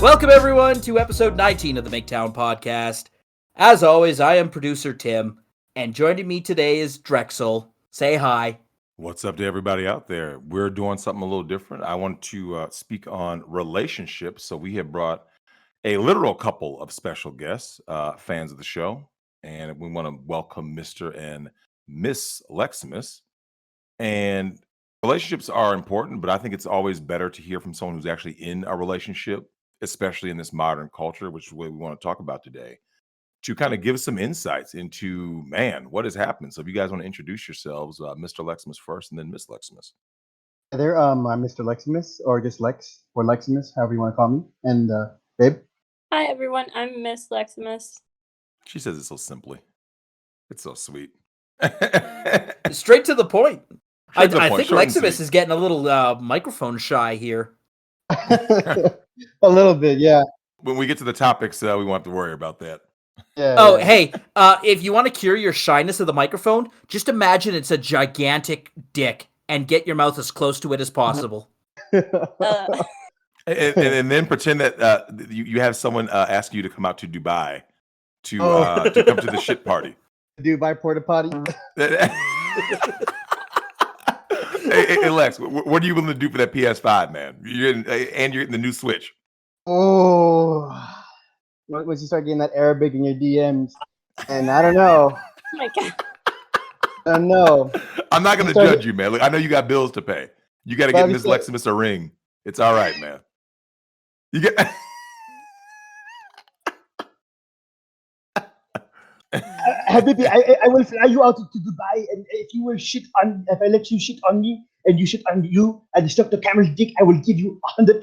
Welcome, everyone, to episode 19 of the Migtown podcast. As always, I am producer Tim, and joining me today is Drexel. Say hi. What's up to everybody out there? We're doing something a little different. I want to speak on relationships. So we have brought a literal couple of special guests, fans of the show, and we want to welcome Mr. and Miss Lexamus. And relationships are important, but I think it's always better to hear from someone who's actually in a relationship, especially in this modern culture, which is what we want to talk about today, to kind of give some insights into, man, what has happened. So if you guys want to introduce yourselves, Mr. Lexamus first and then Miss Lexamus. Hi there, I'm Mr. Lexamus, or just Lex, or Leximus, however you want to call me. And babe. Hi everyone, I'm Miss Lexamus. She says it so simply. It's so sweet. Straight to the point. I think short and Lexamus sweet. is getting a little microphone shy here. A little bit, yeah. When we get to the topics, we won't have to worry about that. Yeah. Oh, yeah. hey, if you want to cure your shyness of the microphone, just imagine it's a gigantic dick and get your mouth as close to it as possible. And then pretend that you have someone ask you to come out to Dubai to come to the shit party. Dubai porta potty. Hey, Lex, what are you willing to do for that PS5, man? You're getting the new Switch. Oh, once you start getting that Arabic in your DMs, and I don't know. Oh my god. I don't know. I'm not going to judge you, man. Look, I know you got bills to pay. You got to get Miss Lexamus a ring. It's all right, man. You get. Habibi, I will fly you out to Dubai, and if I let you shit on me, and you shit on you, and stuck the camel's dick, I will give you $100,000,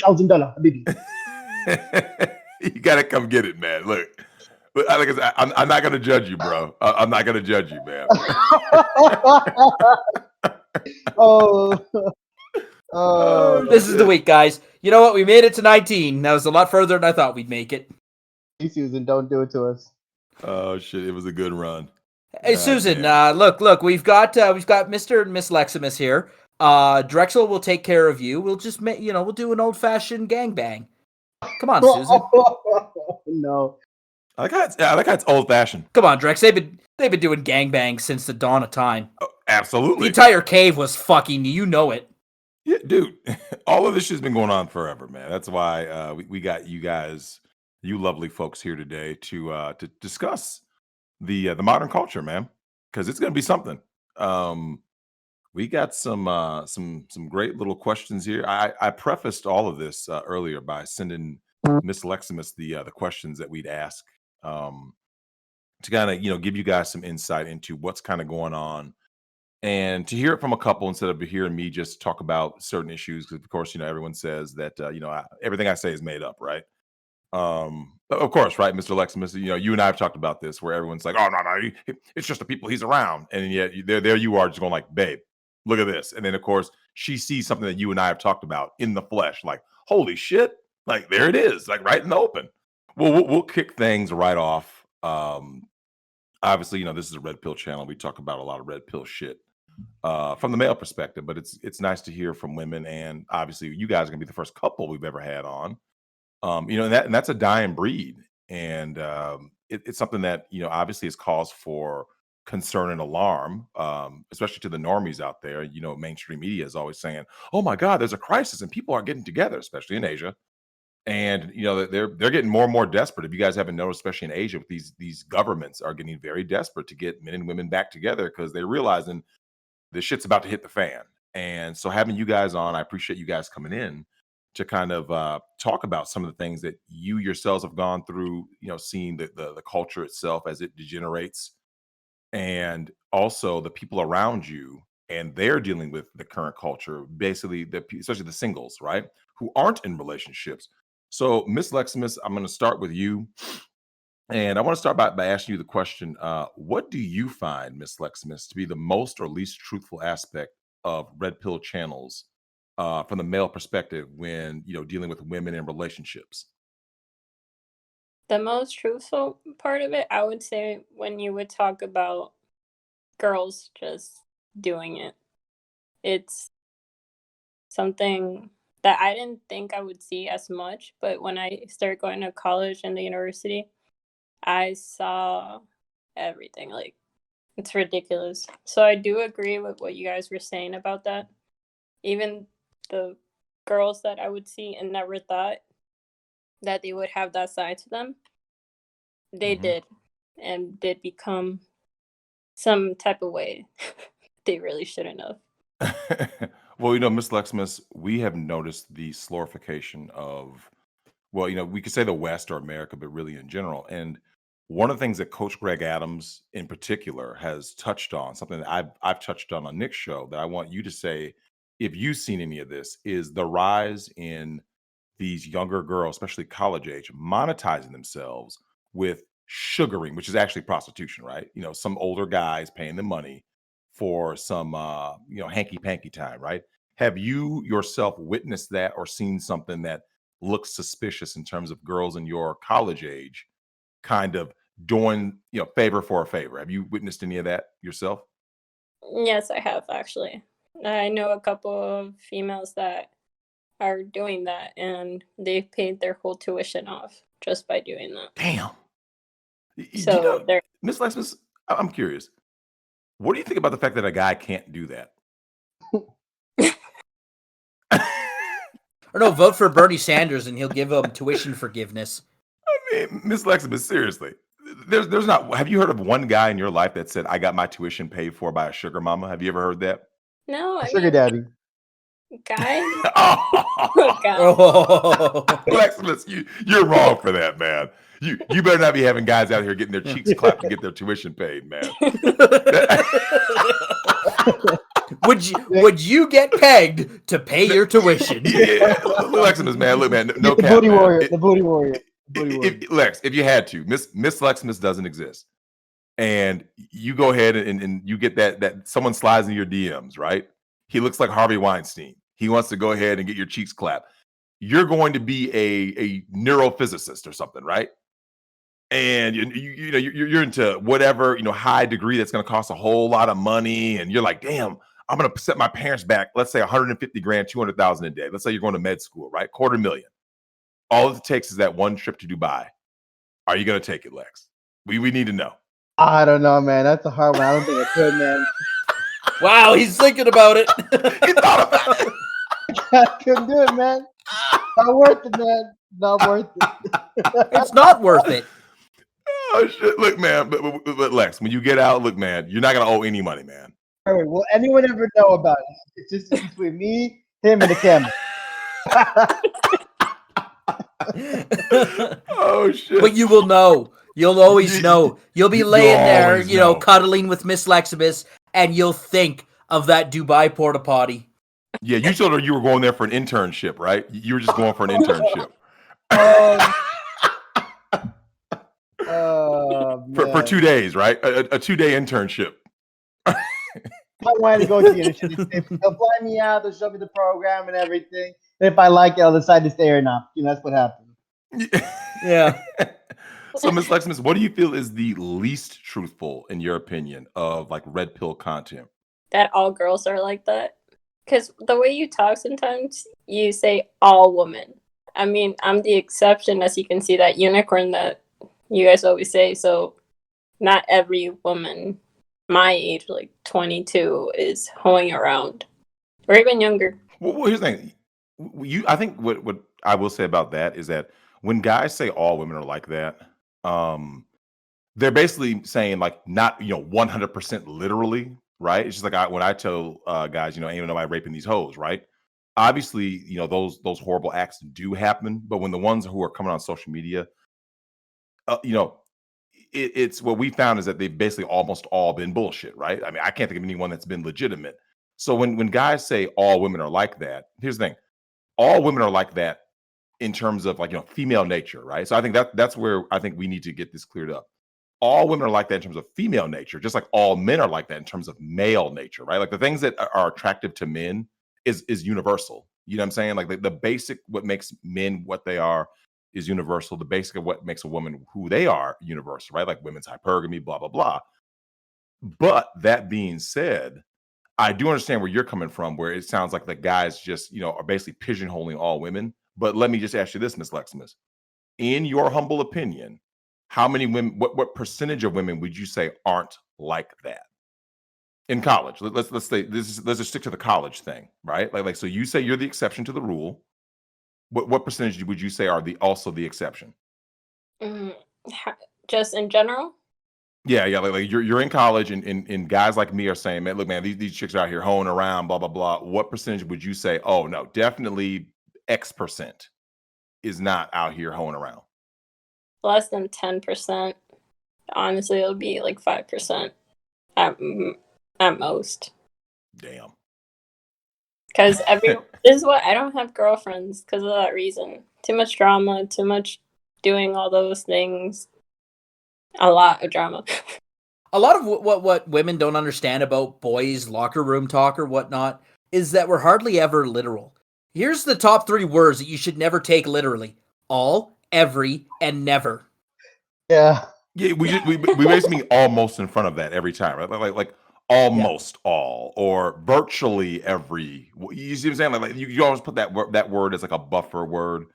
Habibi. You got to come get it, man. Look, like I said, I'm not going to judge you, bro. I'm not going to judge you, man. This is the week, guys. You know what? We made it to 19. That was a lot further than I thought we'd make it. Hey, Susan, don't do it to us. Oh shit! It was a good run. Hey, Susan, look, we've got Mr. and Miss Lexamus here. Drexel will take care of you. We'll just we'll do an old-fashioned gangbang. Come on, Susan. No. I like how it's old-fashioned. Come on, Drex. They've been doing gangbangs since the dawn of time. Oh, absolutely. The entire cave was fucking. You know it. Yeah, dude. All of this shit's been going on forever, man. That's why we got you guys, you lovely folks here today to discuss the modern culture, man, because it's gonna be something. We got some great little questions here. I prefaced all of this earlier by sending Miss Lexamus the questions that we'd ask to kind of give you guys some insight into what's kind of going on, and to hear it from a couple instead of hearing me just talk about certain issues. Because of course, everyone says that everything I say is made up, right? Of course, right, Mr. Lexamus. You and I have talked about this, where everyone's like, "Oh no, it's just the people he's around," and yet there you are, just going like, "Babe, look at this." And then of course she sees something that you and I have talked about in the flesh, like, "Holy shit!" Like there it is, like right in the open. Well, we'll kick things right off. Obviously, this is a red pill channel. We talk about a lot of red pill shit from the male perspective, but it's nice to hear from women, and obviously, you guys are gonna be the first couple we've ever had on. And that's a dying breed, and it's something that obviously is cause for concern and alarm, especially to the normies out there. Mainstream media is always saying, "Oh my God, there's a crisis and people are getting together," especially in Asia. And they're getting more and more desperate. If you guys haven't noticed, especially in Asia, these governments are getting very desperate to get men and women back together because they're realizing this shit's about to hit the fan. And so having you guys on, I appreciate you guys coming in to kind of talk about some of the things that you yourselves have gone through, seeing the culture itself as it degenerates, and also the people around you, and they're dealing with the current culture, basically, especially the singles, right, who aren't in relationships. So, Miss Lexamus, I'm going to start with you, and I want to start by asking you the question: what do you find, Miss Lexamus, to be the most or least truthful aspect of red pill channels from the male perspective when dealing with women in relationships? The most truthful part of it, I would say, when you would talk about girls just doing it. It's something that I didn't think I would see as much, but when I started going to college and the university, I saw everything. Like, it's ridiculous. So I do agree with what you guys were saying about that. Even the girls that I would see and never thought that they would have that side to them, they did, and did become some type of way they really shouldn't have. Well, Miss Lexamus, we have noticed the slorification of, well, we could say the West or America, but really in general. And one of the things that Coach Greg Adams in particular has touched on, something that I've touched on Nick's show, that I want you to say, if you've seen any of this, is the rise in these younger girls, especially college age, monetizing themselves with sugaring, which is actually prostitution, right? Some older guys paying them money for some hanky panky time, right? Have you yourself witnessed that or seen something that looks suspicious in terms of girls in your college age kind of doing favor for a favor? Have you witnessed any of that yourself? Yes, I have actually. I know a couple of females that are doing that, and they've paid their whole tuition off just by doing that. Damn. So they're Miss Lexamus, I'm curious. What do you think about the fact that a guy can't do that? Or no, vote for Bernie Sanders and he'll give him tuition forgiveness. I mean, Miss Lexamus, seriously. There's not. Have you heard of one guy in your life that said, "I got my tuition paid for by a sugar mama"? Have you ever heard that? no, I Sugar mean, daddy. guys. Oh, God. Oh. Lexamus, you're wrong for that, man. You better not be having guys out here getting their cheeks clapped to get their tuition paid, man. Would you get pegged to pay your tuition? Yeah, Lexamus, man. Look, man. No the cap, booty man. warrior. The booty warrior. Lex, if you had to, Miss Lexamus doesn't exist, and you go ahead and you get that someone slides in your DMs, right? He looks like Harvey Weinstein. He wants to go ahead and get your cheeks clapped. You're going to be a neurophysicist or something, right? And you're into whatever high degree that's going to cost a whole lot of money, and you're like, damn, I'm going to set my parents back. Let's say 150 grand, 200,000 a day. Let's say you're going to med school, right? $250,000. All it takes is that one trip to Dubai. Are you going to take it, Lex? We need to know. I don't know, man. That's a hard one. I don't think I could, man. Wow, he's thinking about it. He thought about it. I couldn't do it, man. Not worth it, man. Not worth it. It's not worth it. Oh shit! Look, man, but Lex, when you get out, look, man, you're not gonna owe any money, man. All right, will anyone ever know about it? It's just between me, him, and the camera. Oh shit! But you will know. You'll always know. You'll be laying there, always know. cuddling with Miss Lexamus, and you'll think of that Dubai porta potty. Yeah, you told her you were going there for an internship, right? You were just going for an internship. For 2 days, right? A 2-day internship. I wanted to go to the internship. They'll fly me out. They'll show me the program and everything. And if I like it, I'll decide to stay or not. That's what happened. Yeah. So, Miss Lexamus, what do you feel is the least truthful, in your opinion, of like red pill content? That all girls are like that. Because the way you talk sometimes, you say all women. I mean, I'm the exception, as you can see, that unicorn that you guys always say. So not every woman my age, like 22, is hoeing around. Or even younger. Well, here's the thing. I think what I will say about that is that when guys say all women are like that, they're basically saying like not 100% literally, right? It's just like when I tell guys, ain't even nobody raping these hoes, right? Obviously, those horrible acts do happen, but when the ones who are coming on social media, it's what we found is that they've basically almost all been bullshit, right? I mean, I can't think of anyone that's been legitimate. So when guys say all women are like that, here's the thing: all women are like that in terms of like female nature, right? So I think that's where I think we need to get this cleared up. All women are like that in terms of female nature, just like all men are like that in terms of male nature, right? Like the things that are attractive to men is universal. You know what I'm saying? Like the basic, what makes men what they are is universal. The basic of what makes a woman who they are universal, right? Like women's hypergamy, blah, blah, blah. But that being said, I do understand where you're coming from, where it sounds like the guys just, are basically pigeonholing all women. But let me just ask you this, Miss Leximus. In your humble opinion, how many women, what percentage of women would you say aren't like that in college? Let's say let's just stick to the college thing, right? Like so you say you're the exception to the rule. What percentage would you say are also the exception? Just in general? Yeah, like you're in college and guys like me are saying, man, look, man, these chicks are out here hoeing around, blah, blah, blah. What percentage would you say, oh no, definitely X% is not out here hoeing around? Less than 10%. Honestly, it'll be like 5% at most. Damn. Because this is what I don't have girlfriends because of that reason. Too much drama, too much doing all those things. A lot of drama. A lot of what women don't understand about boys' locker room talk or whatnot is that we're hardly ever literal. Here's the top 3 words that you should never take literally: all, every, and never. Yeah. Yeah, we basically mean almost in front of that every time, right? Like almost all or virtually every. You see what I'm saying? Like you always put that word as like a buffer word.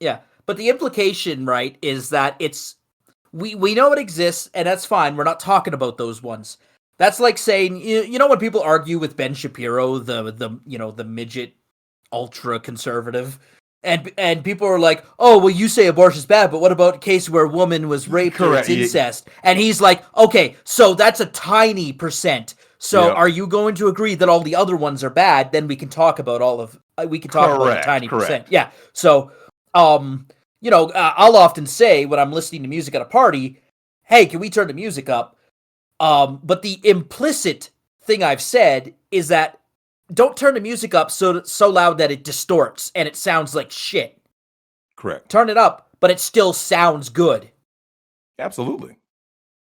Yeah, but the implication, right, is that it's we know it exists, and that's fine. We're not talking about those ones. That's like saying, you know, when people argue with Ben Shapiro, the midget ultra conservative, and people are like, oh, well, you say abortion's bad, but what about a case where a woman was raped or it's incest? And he's like, okay, so that's a tiny percent. So are you going to agree that all the other ones are bad? Then we can talk about about the tiny percent. Yeah. So, I'll often say when I'm listening to music at a party, hey, can we turn the music up? But the implicit thing I've said is that don't turn the music up so loud that it distorts and it sounds like shit. Correct. Turn it up, but it still sounds good. Absolutely.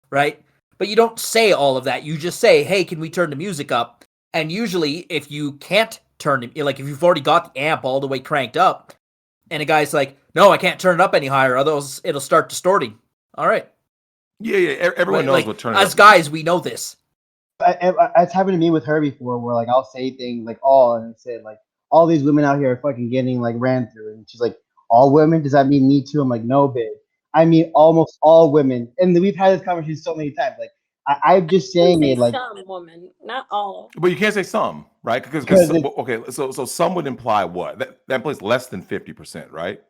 Right? But you don't say all of that. You just say, hey, can we turn the music up? And usually if you can't turn it, like if you've already got the amp all the way cranked up, and a guy's like, no, I can't turn it up any higher, otherwise it'll start distorting. All right. Yeah. Everyone knows what turning up. As guys, we know this. It's happened to me with her before, where like I'll say things like all, and I said like all these women out here are fucking getting like ran through, and she's like, all women? Does that mean me too? I'm like, no, babe. I mean almost all women, and we've had this conversation so many times. Like I'm just saying it like some women, not all. But you can't say some, right? Because okay, so some would imply what? That implies less than 50%, right?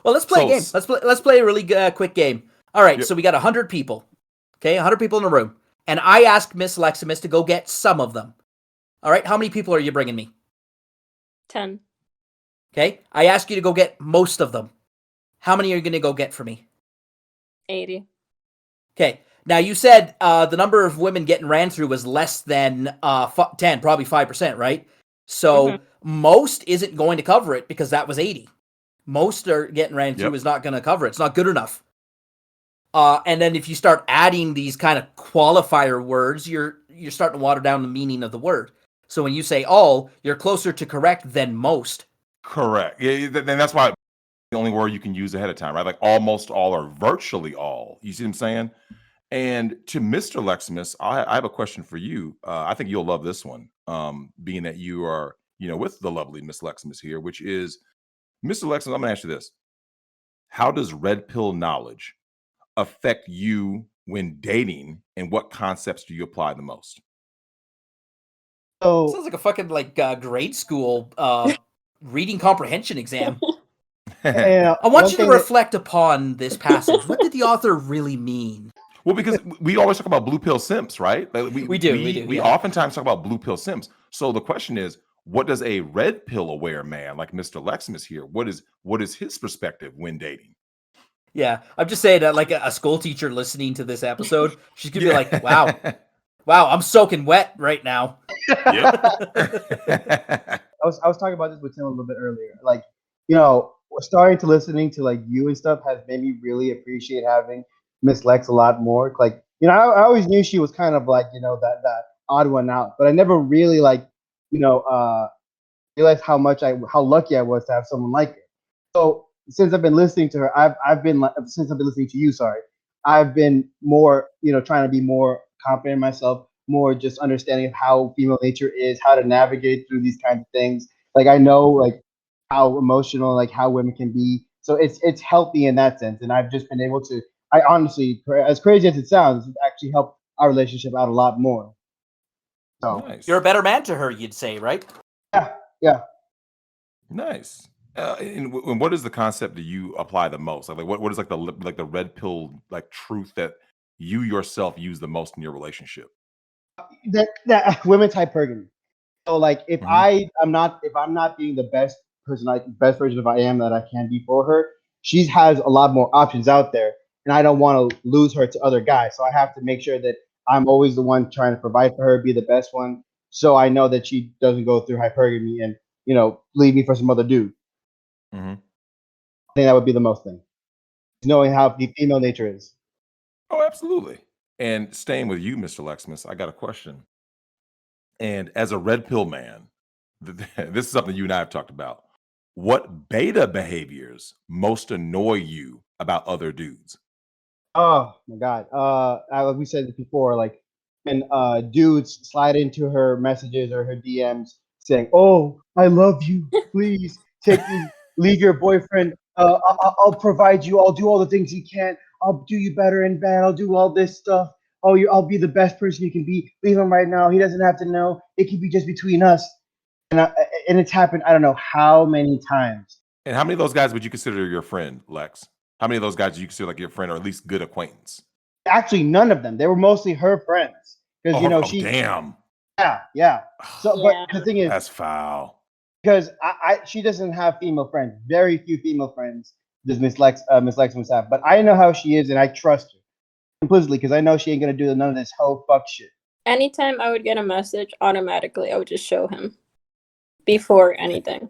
Well, let's play a game. Let's play a really quick game. All right, so we got 100 people. Okay, 100 people in a room. And I asked Miss Leximus to go get some of them. All right, how many people are you bringing me? 10. Okay, I asked you to go get most of them. How many are you going to go get for me? 80. Okay, now you said the number of women getting ran through was less than 10, probably 5%, right? So most isn't going to cover it because that was 80. Most are getting ran through is not going to cover it. It's not good enough. And then if you start adding these kind of qualifier words, you're starting to water down the meaning of the word. So when you say all, you're closer to correct than most. Correct. Yeah, then that's why the only word you can use ahead of time, right? Like almost all or virtually all. You see what I'm saying? And to Mr. Leximus, I have a question for you. I think you'll love this one, being that you are, with the lovely Miss Leximus here, which is, Mr. Leximus, I'm going to ask you this. How does red pill knowledge affect you when dating, and what concepts do you apply the most? so. Sounds like a fucking grade school reading comprehension exam. I want you to reflect upon this passage. What did the author really mean? Well, because we always talk about blue pill simps, right? Like we do. We oftentimes talk about blue pill simps. So the question is, what does a red pill aware man like Mr. Leximus here? What is his perspective when dating? Yeah, I'm just saying that like a school teacher listening to this episode, she's gonna be like, "Wow, I'm soaking wet right now." Yep. I was talking about this with Tim a little bit earlier. Like, starting to listening to like you and stuff has made me really appreciate having Miss Lex a lot more. Like, I always knew she was kind of like, that odd one out, but I never really like, realized how lucky I was to have someone like her. So since I've been listening to her, since I've been listening to you, sorry, I've been more, trying to be more confident in myself, more just understanding of how female nature is, how to navigate through these kinds of things. Like I know like how emotional like how women can be. So it's healthy in that sense. And I've just been able to I honestly, as crazy as it sounds, it's actually helped our relationship out a lot more. So Nice. You're a better man to her, you'd say, right? yeah. Nice. And what is the concept that you apply the most? Like what is like the red pill like truth that you yourself use the most in your relationship? That women's hypergamy. So like if Mhm. I'm not being the best person best version of I am that I can be for her, she has a lot more options out there, and I don't want to lose her to other guys. So I have to make sure that I'm always the one trying to provide for her, be the best one, so I know that she doesn't go through hypergamy and leave me for some other dude. Mhm. I think that would be the most thing, knowing how the female nature is. Oh, absolutely. And staying with you, Mr. Lexamus, I got a question. And as a red pill man, this is something you and I have talked about. What beta behaviors most annoy you about other dudes? Oh my god. Like we said this before, like when dudes slide into her messages or her DMs saying, "Oh, I love you. Please leave your boyfriend. I'll provide you. I'll do all the things he can. I'll do you better in bed. I'll do all this stuff. I'll be the best person you can be. Leave him right now. He doesn't have to know. It can be just between us." And it's happened. I don't know how many times. And how many of those guys would you consider your friend, Lex? How many of those guys do you consider like your friend or at least good acquaintance? Actually, none of them. They were mostly her friends because Oh, she. damn. Yeah. So, but Yeah. the thing is, That's foul. because she doesn't have female friends, very few female friends does Miss Lex must have. But I know how she is, and I trust her implicitly because I know she ain't gonna do none of this hoe fuck shit. Anytime I would get a message, automatically I would just show him before anything.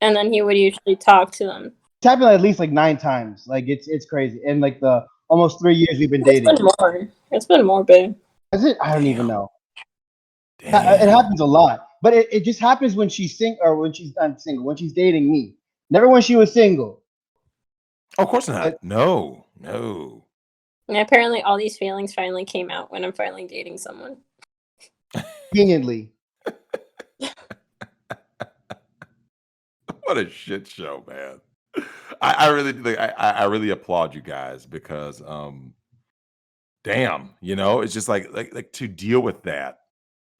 And then he would usually talk to them. It's happened at least like 9 times. Like it's crazy. And like the almost 3 years we've been It's dating. been more. It's been more, babe. Is it? I don't even Damn. know. It Damn. happens a lot, but it just happens when she's or when she's not single, when she's dating me. Never when she was single. Oh, of course not. No. And apparently all these feelings finally came out when I'm finally dating someone. Conveniently. What a shit show, man. I really like, I really applaud you guys because damn, it's just like to deal with that,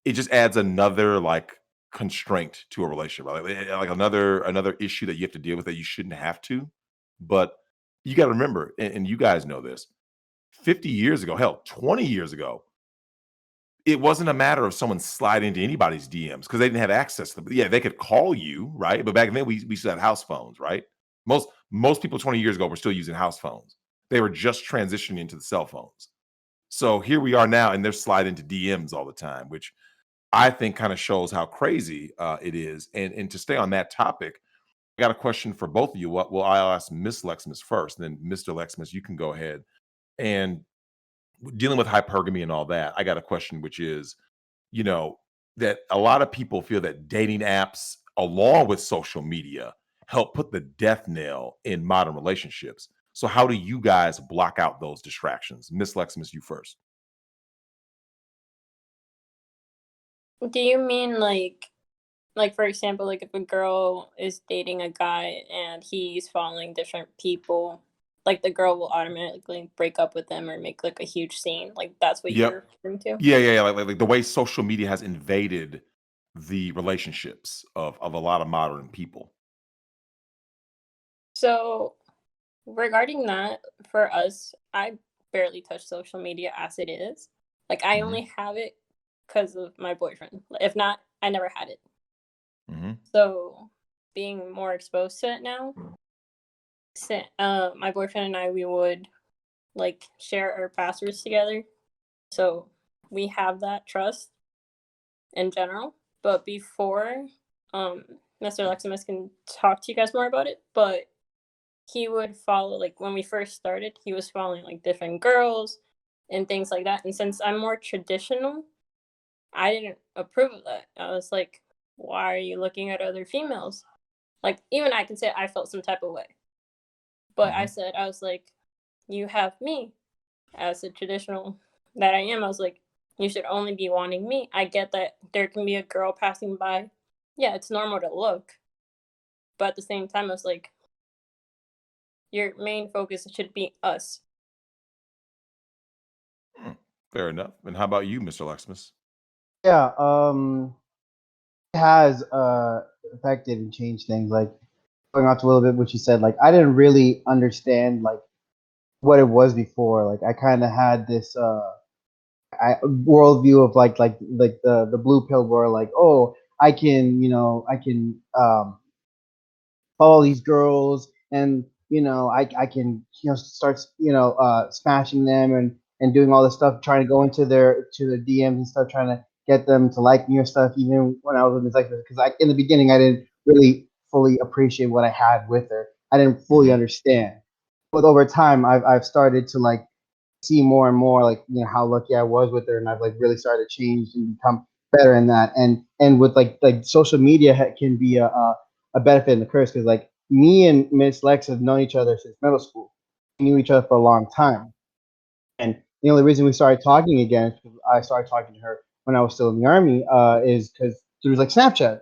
it just adds another like constraint to a relationship, right? Like another issue that you have to deal with that you shouldn't have to. But you got to remember, and you guys know this, 50 years ago, hell, 20 years ago, it wasn't a matter of someone sliding into anybody's DMs because they didn't have access to them. Yeah, they could call you, right? But back then we still had house phones, right? Most people 20 years ago were still using house phones. They were just transitioning into the cell phones. So here we are now, and they're sliding into DMs all the time, which I think kind of shows how crazy it is. And to stay on that topic, I got a question for both of you. Well, I'll ask Miss Lexamus first, then Mr. Lexamus, you can go ahead. And dealing with hypergamy and all that, I got a question, which is, you know, that a lot of people feel that dating apps, along with social media, help put the death knell in modern relationships. So, how do you guys block out those distractions? Miss Lexamus, you first. Do you mean like for example, like if a girl is dating a guy and he's following different people, like the girl will automatically break up with them or make like a huge scene. Like that's what Yep. you're referring to? Yeah. Like the way social media has invaded the relationships of a lot of modern people. So regarding that, for us, I barely touch social media as it is. Like I Hmm. only have it because of my boyfriend. If not, I never had it. Hmm. So being more exposed to it now, my boyfriend and I, we would like share our passwords together. So we have that trust in general. But before, um, Mr. Leximus can talk to you guys more about it. But he would follow, like when we first started, he was following like different girls and things like that. And since I'm more traditional, I didn't approve of that. I was like, why are you looking at other females? Like even I can say I felt some type of way. But Hmm. I was like, you have me as a traditional that I am. I was like, you should only be wanting me. I get that there can be a girl passing by. Yeah, it's normal to look. But at the same time, I was like, your main focus should be us. Fair enough. And how about you, Mr. Lexamus? Yeah, it has affected and changed things. Like going off to a little bit what you said, like I didn't really understand like what it was before. Like I kind of had this worldview of like the blue pill, where like, oh, I can, I can follow these girls, and I can start smashing them, and doing all this stuff, trying to go into their DMs and stuff, trying to get them to like me or stuff, even when I was in this, like, because in the beginning I didn't really fully appreciate what I had with her. I didn't fully understand, but over time I've started to like see more and more, like, how lucky I was with her, and I've like really started to change and become better in that. And with like social media can be a benefit and a curse, because like me and Miss Lex have known each other since middle school. We knew each other for a long time, and the only reason we started talking again is because I started talking to her when I was still in the army, is because there was like Snapchat,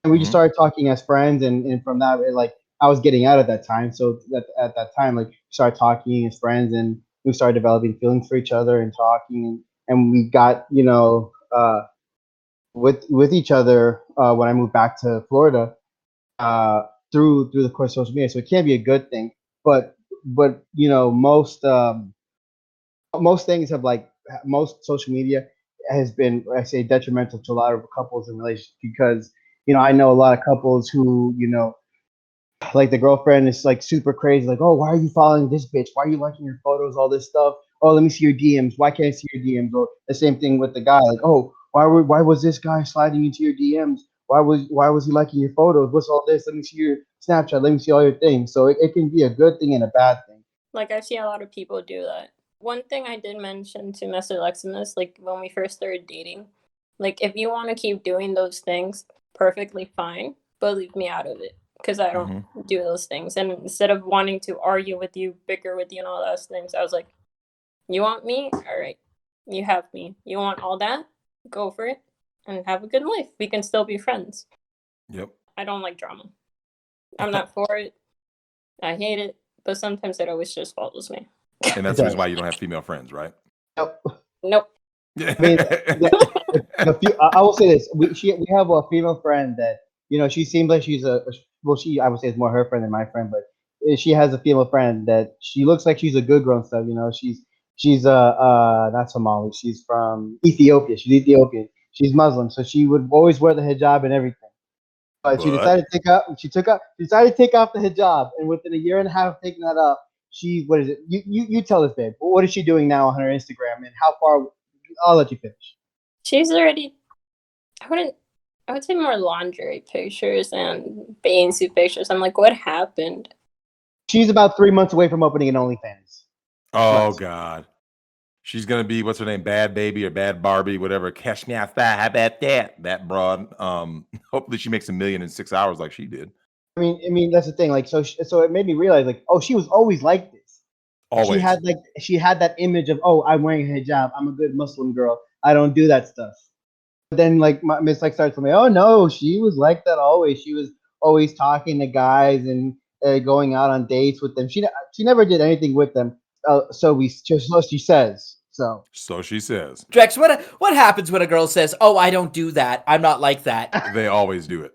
and we just Mhm. started talking as friends, and from that, like I was getting out at that time, so at that time, like we started talking as friends, and we started developing feelings for each other and talking, and we got with each other when I moved back to Florida, uh, through the course of social media. So it can be a good thing, but most things have like most social media has been, I say, detrimental to a lot of couples and relationships, because I know a lot of couples who like the girlfriend is like super crazy, like, oh, why are you following this bitch, why are you liking your photos, all this stuff, oh, let me see your DMs, why can't I see your DMs? Or the same thing with the guy, like, oh, why was this guy sliding into your DMs, why was he liking your photos, what's all this, let me see your Snapchat, let me see all your things. So it can be a good thing and a bad thing. Like, I see a lot of people do that. One thing I did mention to Mr. Leximus, like when we first started dating, like if you want to keep doing those things, perfectly fine, but leave me out of it, because I don't do those things. And instead of wanting to argue with you, bicker with you, and all those things, I was like, you want me? All right, you have me. You want all that? Go for it and have a good life. We can still be friends. Yep. I don't like drama. I'm not for it. I hate it, but sometimes it always just follows me. And that's the reason why you don't have female friends, right? Yep. Nope. I mean, I will say this: we have a female friend that she seems like she's she, I would say, it's more her friend than my friend, but she has a female friend that she looks like she's a good grown stuff. She's not Somali. She's from Ethiopia. She's Ethiopian. She's Muslim, so she would always wear the hijab and everything. But she But decided to take up. She decided to take off the hijab, and within a year and a half of taking that off, what is it? You tell us, babe. What is she doing now on her Instagram, and how far? I'll let you finish. She's already, I would say more lingerie pictures and bathing suit pictures. I'm like, what happened? She's about 3 months away from opening an OnlyFans. oh Nice. god, she's gonna be, what's her name, Bad Baby or Bad Barbie, whatever. Cash me outside. How about that? That broad. Hopefully she makes $1 million in 6 hours like she did. I mean that's the thing. Like, so it made me realize, like, oh, she was always like this. Always. She had that image of, oh, I'm wearing a hijab. I'm a good Muslim girl. I don't do that stuff. But then, like, Miss like starts to me, oh no, she was like that always. She was always talking to guys and going out on dates with them. She never did anything with them. So she says. So So she says. Drex, what happens when a girl says, "Oh, I don't do that. I'm not like that." They always do it.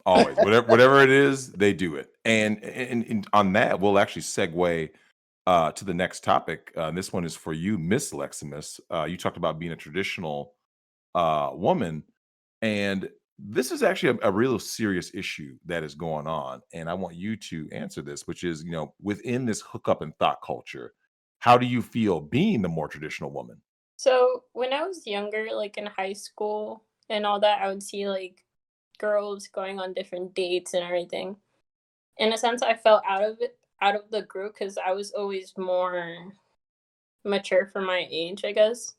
Always. Whatever it is, they do it. And on that, we'll actually segue to the next topic. This one is for you, Miss Leximus. You talked about being a traditional woman, and this is actually a real serious issue that is going on. And I want you to answer this, which is, within this hookup and thought culture, how do you feel being the more traditional woman? So when I was younger, like in high school and all that, I would see like girls going on different dates and everything. In a sense, I felt out of the group, because I was always more mature for my age, I guess.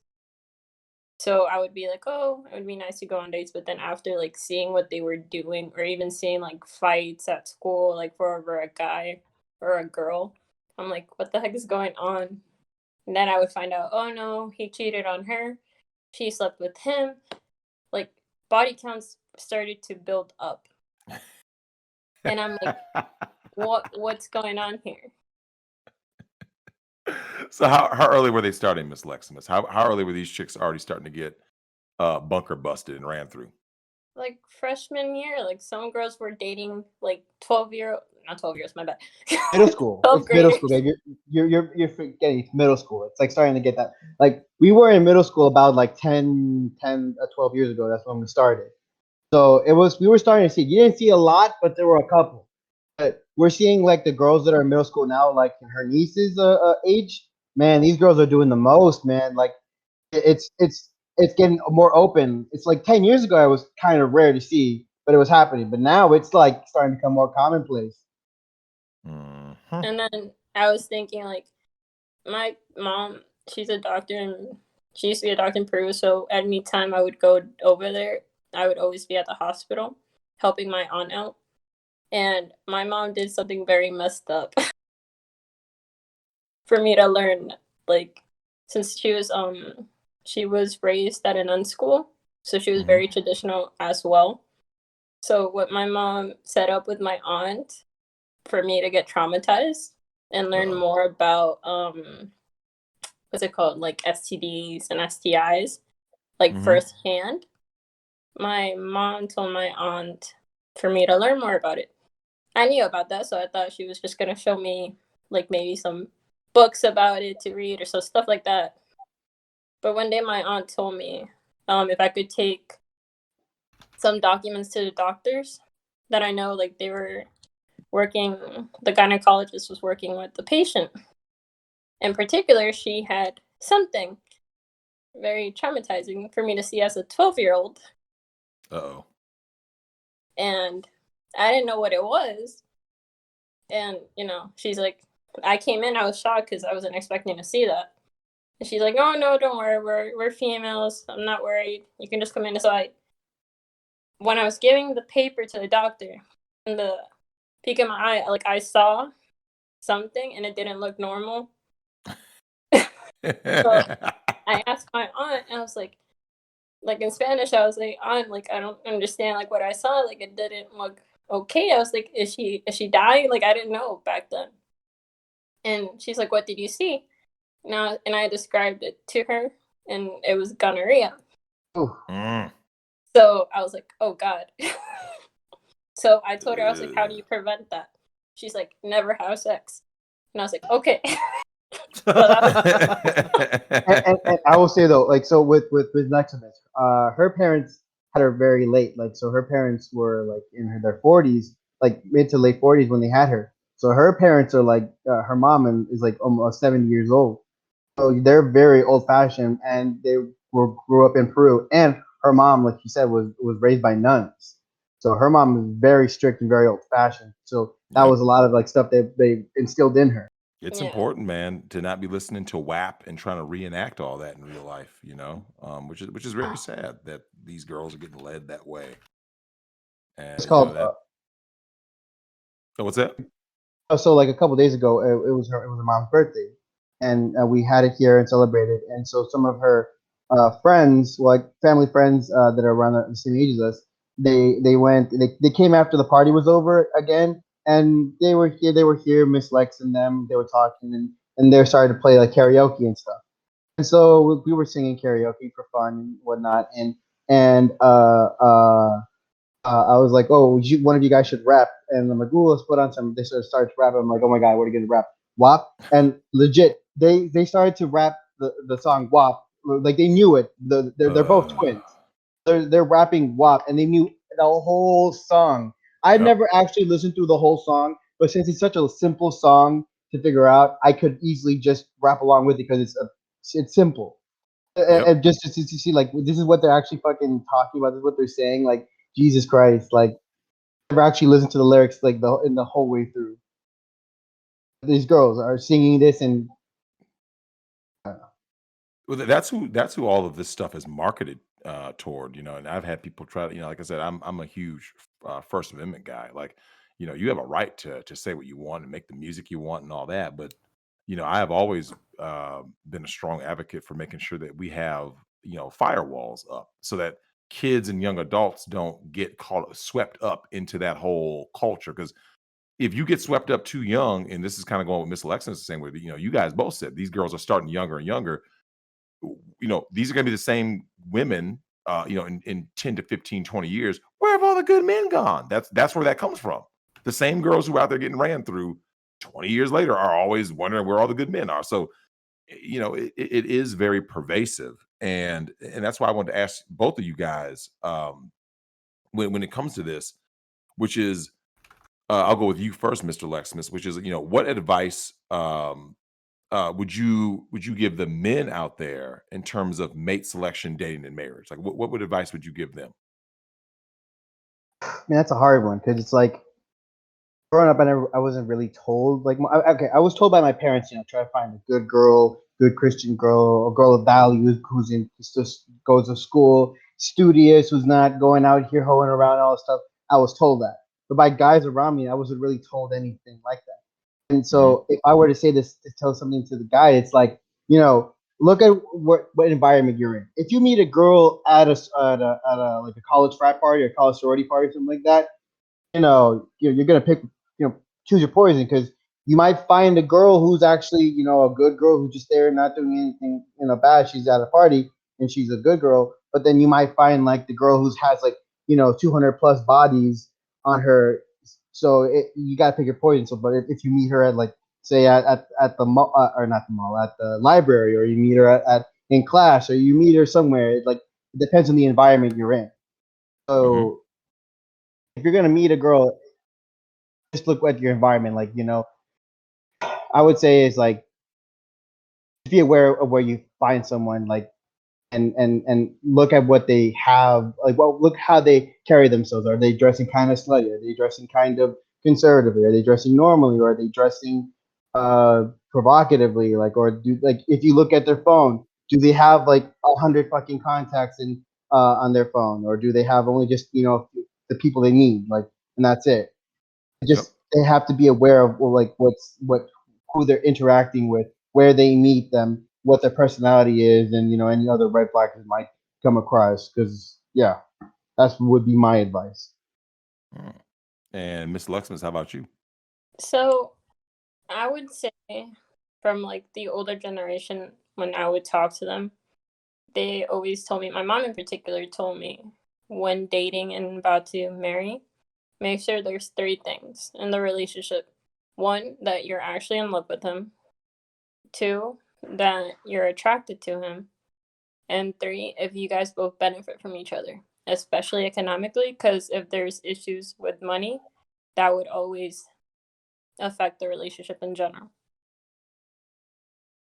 So I would be like, oh, it would be nice to go on dates. But then after like seeing what they were doing, or even seeing like fights at school, like for over a guy or a girl, I'm like, what the heck is going on? And then I would find out, oh no, he cheated on her. She slept with him. Like, body counts started to build up. And I'm like, what's going on here? So how early were they starting, Miss Leximus? How early were these chicks already starting to get bunker busted and ran through? Like freshman year, like some girls were dating like 12-year, not 12 years, my bad. Middle school. 12 It's middle graders. school, babe. You're forgetting it's middle school. It's like starting to get that. Like we were in middle school about like 10, 12 years ago. That's when we started. So we were starting to see. You didn't see a lot, but there were a couple. But we're seeing like the girls that are in middle school now, like in her niece's age. Man, these girls are doing the most, man. Like it's getting more open. It's like 10 years ago, it was kind of rare to see, but it was happening. But now it's like starting to become more commonplace. Mhm. And then I was thinking, like, my mom, she's a doctor, and she used to be a doctor in Peru. So at any time I would go over there, I would always be at the hospital helping my aunt out. And my mom did something very messed up for me to learn. Like, since she was raised at a nun school, so she was Mhm. very traditional as well. So what my mom set up with my aunt for me to get traumatized and learn Uh-oh. more about what's it called, like STDs and STIs, like Mhm. firsthand. My mom told my aunt for me to learn more about it. I knew about that, so I thought she was just gonna show me like maybe some books about it to read or so stuff like that. But one day my aunt told me if I could take some documents to the doctors that I know, like they were working, the gynecologist was working with the patient. In particular, she had something very traumatizing for me to see as a 12-year-old. Uh-oh. And I didn't know what it was. And, she's like, I came in, I was shocked because I wasn't expecting to see that. And she's like, oh, no, don't worry. We're females. I'm not worried. You can just come in. So when I was giving the paper to the doctor, in the peek of my eye, like I saw something and it didn't look normal. So I asked my aunt, and I was like in Spanish, I was like, aunt, like I don't understand like what I saw. Like it didn't look okay. I was like, is she dying? Like I didn't know back then. And she's like, what did you see? And I described it to her, and it was gonorrhea. Ooh. Mm. So I was like, oh God. So I told her, I was like, how do you prevent that? She's like, never have sex. And I was like, okay. And I will say though, like so with Lexamus, her parents had her very late. Like so, her parents were like in their 40s, like mid to late 40s when they had her. So her parents are like her mom is like almost 70 years old. So they're very old fashioned, and they grew up in Peru. And her mom, like you said, was raised by nuns. So her mom was very strict and very old fashioned. So that Yep. was a lot of like stuff that they instilled in her. It's Yeah. important, man, to not be listening to WAP and trying to reenact all that in real life, which is very sad that these girls are getting led that way. And It's called that. Oh, what's that? so like a couple days ago, it was her mom's birthday, and we had it here and celebrated. And so some of her friends, like family friends that are around the same age as us, they came after the party was over again, and they were here. They were here, Miss Lex and them. They were talking, and they started to play like karaoke and stuff. And so we were singing karaoke for fun and whatnot, and I was like, "Oh, one of you guys should rap." And I'm like, "Ooh, let's put on some." They sort of started to rap. I'm like, "Oh my god, what are you gonna rap?" WAP. And legit, they started to rap the song WAP. Like they knew it. They're both twins. They're rapping WAP, and they knew the whole song. I'd Yep. never actually listened through the whole song, but since it's such a simple song to figure out, I could easily just rap along with it because it's simple. Yep. And just to see like this is what they're actually fucking talking about. This is what they're saying. Like Jesus Christ, like never actually listened to the lyrics like the whole way through. These girls are singing this, and Well, that's who all of this stuff is marketed toward, and I've had people try to, like I said, I'm a huge First Amendment guy. Like, you have a right to say what you want and make the music you want and all that, but I have always been a strong advocate for making sure that we have, firewalls up so that kids and young adults don't get swept up into that whole culture. Because if you get swept up too young, and this is kind of going with Miss Alexis the same way, but you guys both said these girls are starting younger and younger. These are going to be the same women, in 10 to 15, 20 years. Where have all the good men gone? That's where that comes from. The same girls who are out there getting ran through 20 years later are always wondering where all the good men are. So, it is very pervasive. And that's why I wanted to ask both of you guys, when it comes to this, which is, I'll go with you first, Mr. Lexamus, which is, what advice would you give the men out there in terms of mate selection, dating, and marriage? Like, what advice would you give them? I mean, that's a hard one because it's like growing up, I wasn't really told. Like, I was told by my parents, try to find a good girl, good Christian girl, a girl of values who's just goes to school, studious, who's not going out here hoeing around all this stuff. I was told that, but by guys around me, I wasn't really told anything like that. And so, if I were to say this, to tell something to the guy, it's like, look at what environment you're in. If you meet a girl at a like a college frat party or college sorority party or something like that, you're gonna pick, choose your poison because you might find a girl who's actually, a good girl who's just there not doing anything, bad. She's at a party and she's a good girl, but then you might find like the girl who has like, 200 plus bodies on her. So you gotta pick your poison. So, but if you meet her at like, say at the mall, or not the mall, at the library, or you meet her at in class, or you meet her somewhere, it depends on the environment you're in. So if you're gonna meet a girl, just look at your environment. Like, I would say is like, be aware of where you find someone, like, and look at what they have, like, look how they carry themselves. Are they dressing kind of slutty? Are they dressing kind of conservatively? Are they dressing normally? Or are they dressing provocatively? Like, or if you look at their phone, do they have like 100 fucking contacts on their phone, or do they have only just the people they need, like, and that's it? Just they have to be aware of like who they're interacting with, where they meet them, what their personality is, and any other red flags that might come across. Because that's would be my advice. And Miss Lexamus, how about you? So I would say from like the older generation, when I would talk to them, they always told me, my mom in particular told me, when dating and about to marry, make sure there's 3 things in the relationship. 1, that you're actually in love with him. 2, that you're attracted to him. And 3, if you guys both benefit from each other, especially economically, because if there's issues with money, that would always affect the relationship in general.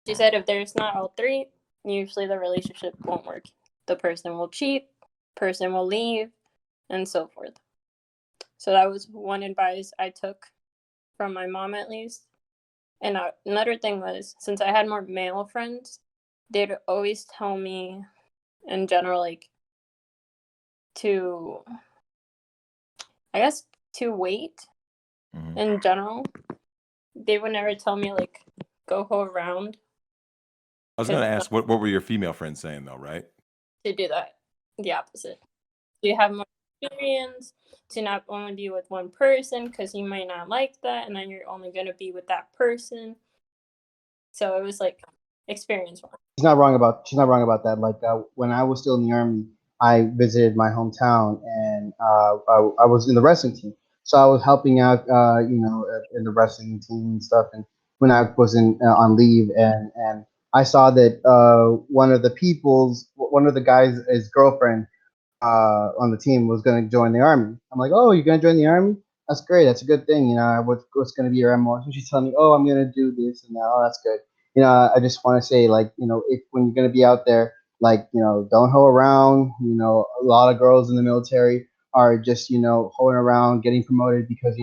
She said if there's not all 3, usually the relationship won't work. The person will cheat, person will leave, and so forth. So that was one advice I took from my mom, at least. And another thing was, since I had more male friends, they'd always tell me in general, like, to wait in general. They would never tell me, like, go around. I was going to ask, what were your female friends saying, though, right? To do that, the opposite. You have more experience, to not only be with one person because you might not like that, and then you're only going to be with that person. So it was like experience. She's not wrong about that. Like, when I was still in the army, I visited my hometown, and I was in the wrestling team, so I was helping out, in the wrestling team and stuff. And when I was on leave, and I saw that one of the guys' girlfriend on the team was going to join the army. I'm like, oh, you're going to join the army? That's great. That's a good thing. What's going to be your MO? So she's telling me, oh, I'm going to do this and that. Oh, that's good. I just want to say, like, if when you're going to be out there, like, don't hoe around. A lot of girls in the military are just, hoeing around, getting promoted because,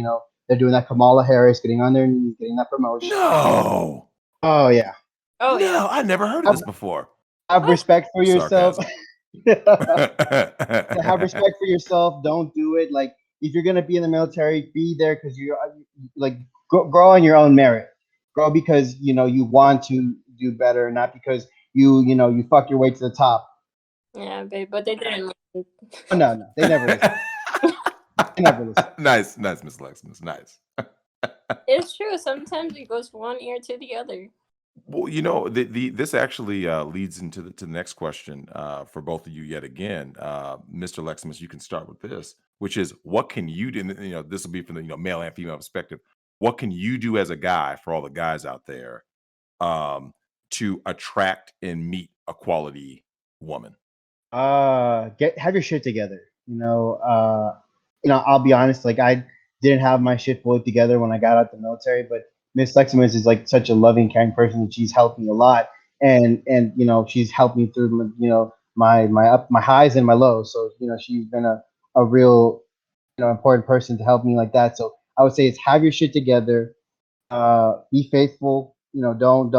they're doing that Kamala Harris, getting on their knees, getting that promotion. No. Oh, yeah. Oh, no, yeah. I never heard of this before. Have respect for yourself. Have respect for yourself. Don't do it. Like, if you're gonna be in the military, be there because you're like grow on your own merit. Grow because you want to do better, not because you fuck your way to the top. Yeah, babe, but they didn't. Oh, no, they never listen. They never listen. Nice, Miss Lexamus. Nice. It's true. Sometimes it goes one ear to the other. Well, this actually leads into the next question for both of you yet again. Mr. Leximus, you can start with this, which is what can you do? And, this will be from the male and female perspective. What can you do as a guy for all the guys out there to attract and meet a quality woman? Have your shit together. I'll be honest, like I didn't have my shit fully together when I got out the military, but Miss Leximus is like such a loving, kind person that she's helped me a lot, and she's helped me through my highs and my lows. So she's been a real important person to help me like that. So I would say it's have your shit together, be faithful. Don't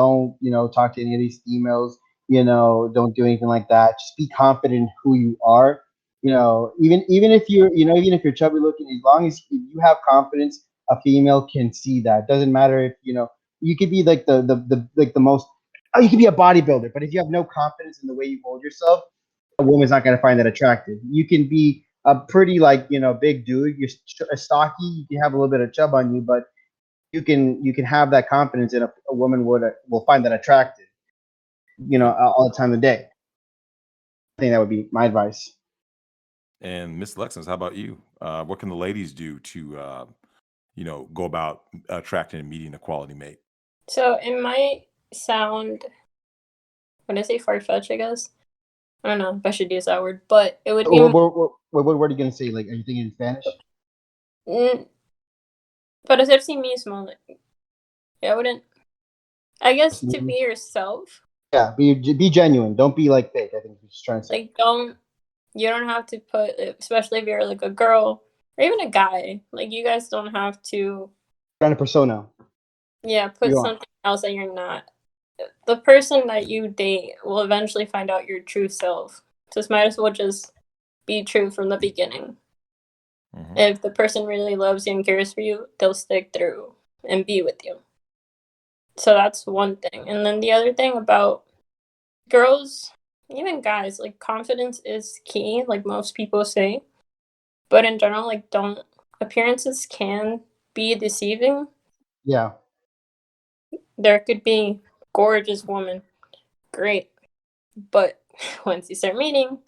talk to any of these emails. Don't do anything like that. Just be confident in who you are. Even if you're chubby looking, as long as you have confidence, a female can see that. Doesn't matter if you could be like the most. Oh, you could be a bodybuilder, but if you have no confidence in the way you hold yourself, a woman's not going to find that attractive. You can be a pretty big dude. You're stocky. You can have a little bit of chub on you, but you can have that confidence, and a woman will find that attractive. All the time of the day. I think that would be my advice. And Miss Leximus, how about you? What can the ladies do to go about attracting and meeting a quality mate? So it might sound, when I say far-fetched, I guess. I don't know if I should use that word, but it would be. What word are you gonna say? Like, are you thinking in Spanish? Para ser sí mismo. I wouldn't. I guess to be yourself. Yeah, be genuine. Don't be like fake. I think you're just trying to say. Like, you don't have to put, especially if you're like a girl or even a guy. Like, you guys don't have to Put on a persona. Yeah, put something else that you're not. The person that you date will eventually find out your true self. So it might as well just be true from the beginning. Mm-hmm. If the person really loves you and cares for you, they'll stick through and be with you. So that's one thing. And then the other thing about girls, even guys, like confidence is key, like most people say. But in general, like appearances can be deceiving. Yeah. There could be gorgeous woman, great. But once you start meeting,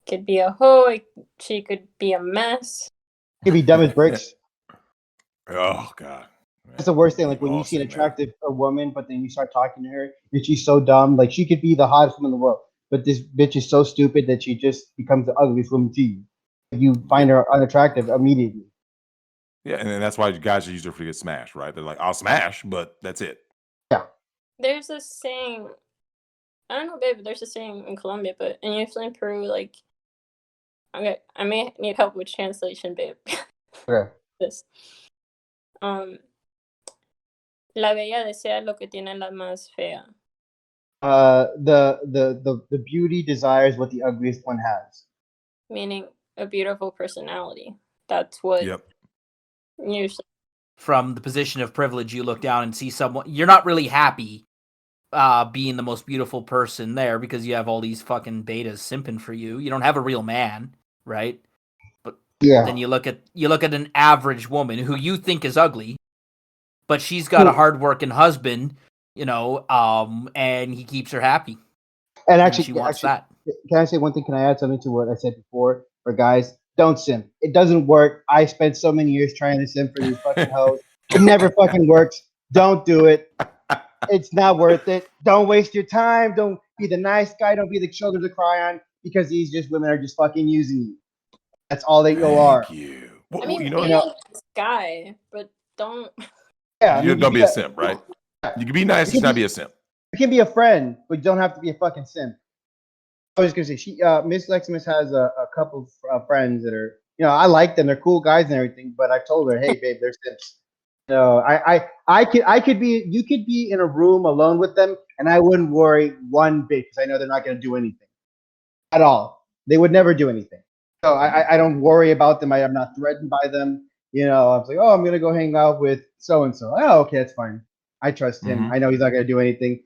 could be a hoe, she could be a mess. Could be dumb as bricks. Oh God. That's the worst thing. Like when you see an attractive woman, but then you start talking to her and she's so dumb. Like she could be the hottest woman in the world, but this bitch is so stupid that she just becomes the ugliest woman to you. You find her unattractive immediately. Yeah, and that's why guys are usually to get smashed, right? They're like, I'll smash, but that's it. Yeah. There's a saying, I don't know, babe, there's a saying in Colombia, but usually in Peru, like, okay, I may need help with translation, babe. Okay. This. La bella desea lo que tiene la más fea. The beauty desires what the ugliest one has. Meaning a beautiful personality. That's what usually. From the position of privilege, you look down and see someone. You're not really happy being the most beautiful person there because you have all these fucking betas simping for you. You don't have a real man, right? But then you look at an average woman who you think is ugly, but she's got a hardworking husband, and he keeps her happy. And actually, she wants that. Can I say one thing? Can I add something to what I said before? For guys, don't simp. It doesn't work. I spent so many years trying to simp for these fucking hoes. It never fucking works. Don't do it. It's not worth it. Don't waste your time. Don't be the nice guy. Don't be the shoulder to cry on because these women are just fucking using you. That's all they are. Thank you. Well, I mean, be a nice guy, but don't. Yeah, don't be a simp, right? You can be nice, just not be a simp. You can be a friend, but you don't have to be a fucking simp. I was gonna say Miss Lexamus has a couple of friends that are, I like them. They're cool guys and everything, but I told her, hey, babe, they're simps. I could be, you could be in a room alone with them, and I wouldn't worry one bit because I know they're not gonna do anything at all. They would never do anything. So I don't worry about them. I'm not threatened by them. I was like, oh, I'm gonna go hang out with so and so. Oh, okay, that's fine. I trust him. I know he's not gonna do anything.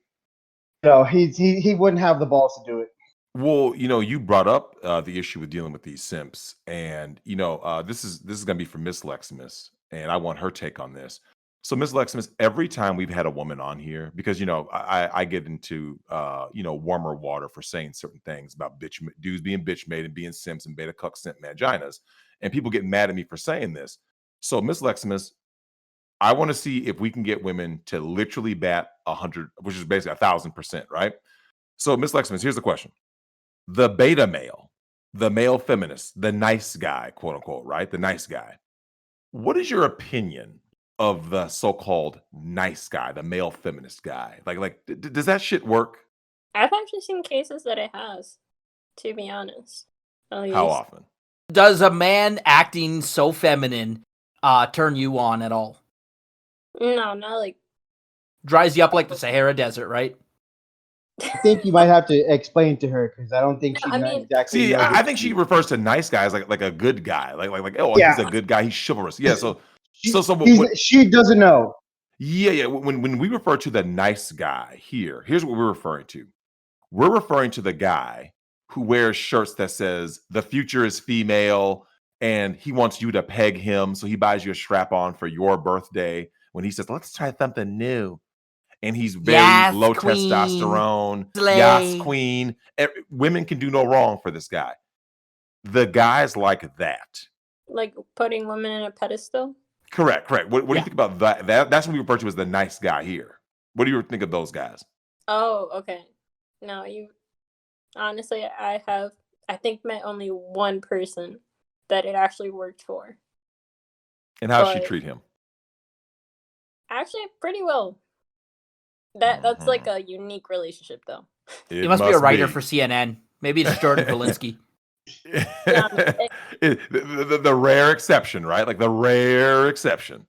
No, he wouldn't have the balls to do it. Well, you brought up the issue with dealing with these simps, and this is going to be from Miss Lexamus, and I want her take on this. So, Miss Lexamus, every time we've had a woman on here, because I get into warmer water for saying certain things about dudes being bitch made and being simps and beta cuck simp manginas, and people get mad at me for saying this. So, Miss Lexamus, I want to see if we can get women to literally bat 100, which is basically 1,000%, right? So, Miss Lexamus, here's the question. The beta male, the male feminist, the nice guy, quote unquote, right? The nice guy. What is your opinion of the so-called nice guy, the male feminist guy? Does that shit work? I've actually seen cases that it has, to be honest. How often? Does a man acting so feminine turn you on at all? No, not like. Dries you up like the Sahara Desert, right? I think you might have to explain to her because I don't think she exactly. See, knows I what think she she refers to nice guys like a good guy, oh, Yeah. he's a good guy, he's chivalrous. Yeah, so she doesn't know. Yeah. When we refer to the nice guy here's what we're referring to. We're referring to the guy who wears shirts that says the future is female, and he wants you to peg him, so he buys you a strap-on for your birthday. When he says, "Let's try something new," and he's very low queen. testosterone, Slay. yas queen. Women can do no wrong for this guy. The guys like that. Like putting women in a pedestal? Correct. What do you think about that? That's what we refer to as the nice guy here. What do you think of those guys? Oh, okay. No, honestly, I think met only one person that it actually worked for. And how does she treat him? Actually, pretty well. That's like a unique relationship, though. He must be a writer for CNN. Maybe it's Jordan Valinsky. The rare exception, right? Like the rare exception.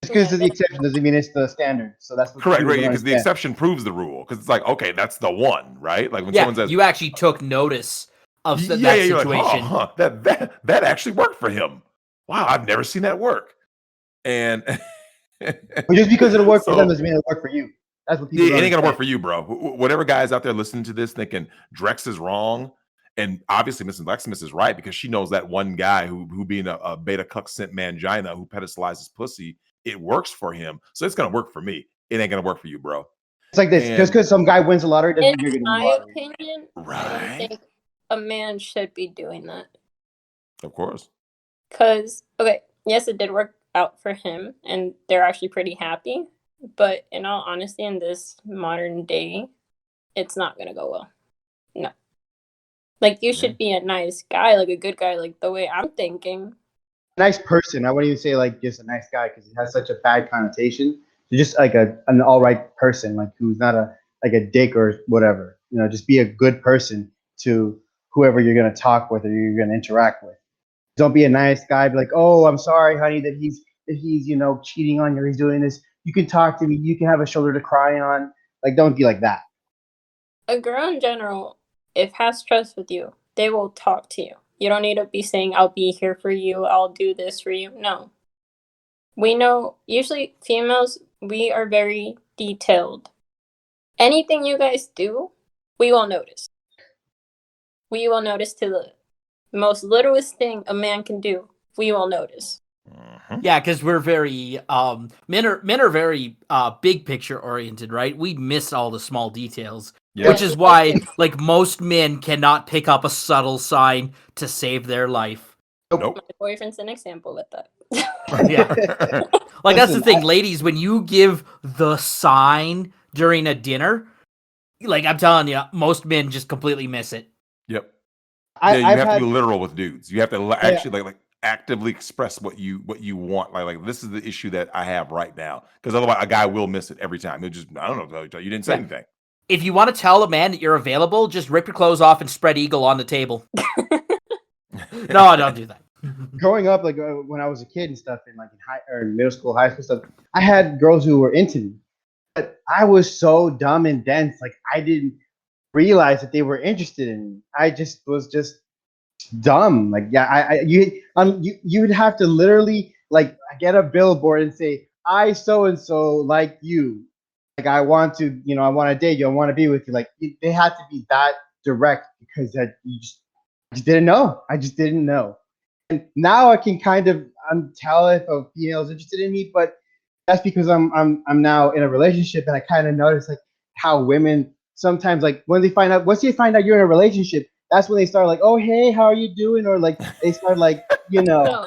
Just because the exception doesn't mean it's the standard. So that's what correct, right? Because the exception proves the rule. Because it's like, okay, that's the one, right? Like when someone says, you actually took notice of that situation. Like, that actually worked for him. Wow, I've never seen that work. And but just because it'll work for them doesn't mean it'll work for you. That's what people. It ain't gonna work for you, bro. Whatever guys out there listening to this thinking Drex is wrong, and obviously Mrs. Lexamus is right because she knows that one guy who being a beta cuck simp mangina who pedestalizes pussy, it works for him. So it's gonna work for me. It ain't gonna work for you, bro. It's like this. Just because some guy wins the lottery doesn't mean you're gonna win the lottery. In my opinion, right? I don't think a man should be doing that. Of course. Because yes, it did work out for him, and they're actually pretty happy. But in all honesty, in this modern day, it's not gonna go well. No. Like, you should be a nice guy, like a good guy, like the way I'm thinking. Nice person. I wouldn't even say like just a nice guy because it has such a bad connotation. So just like an all right person, like who's not a dick or whatever. Just be a good person to whoever you're gonna talk with or you're gonna interact with. Don't be a nice guy. Be like, oh, I'm sorry, honey, that he's cheating on you. He's doing this. You can talk to me. You can have a shoulder to cry on. Like, don't be like that. A girl in general, if has trust with you, they will talk to you. You don't need to be saying, I'll be here for you. I'll do this for you. No. We know, usually females, we are very detailed. Anything you guys do, we will notice. We will notice to the most littlest thing a man can do. We will notice. Yeah, because we're very men are very big picture oriented, right? We miss all the small details, which is why like most men cannot pick up a subtle sign to save their life. Nope. My boyfriend's an example with that. Yeah, like that's the thing, ladies. When you give the sign during a dinner, like I'm telling you, most men just completely miss it. Yep. You have to be literal with dudes. You have to actually like actively express what you want. Like this is the issue that I have right now. Because otherwise, a guy will miss it every time. It just I don't know. You didn't say anything. If you want to tell a man that you're available, just rip your clothes off and spread eagle on the table. No, don't do that. Growing up, like when I was a kid and stuff, in like in middle school, high school stuff, I had girls who were into me, but I was so dumb and dense. Like I didn't realize that they were interested in me. I just was dumb. Like you'd have to literally like get a billboard and say I so and so like you. like I want to, I want to date you, I want to be with you. Like they had to be that direct because that I just didn't know. I just didn't know. And now I can kind of tell if a female's interested in me, but that's because I'm now in a relationship, and I kind of notice like how women sometimes, like once they find out you're in a relationship, that's when they start like, oh hey, how are you doing, or like they start like No,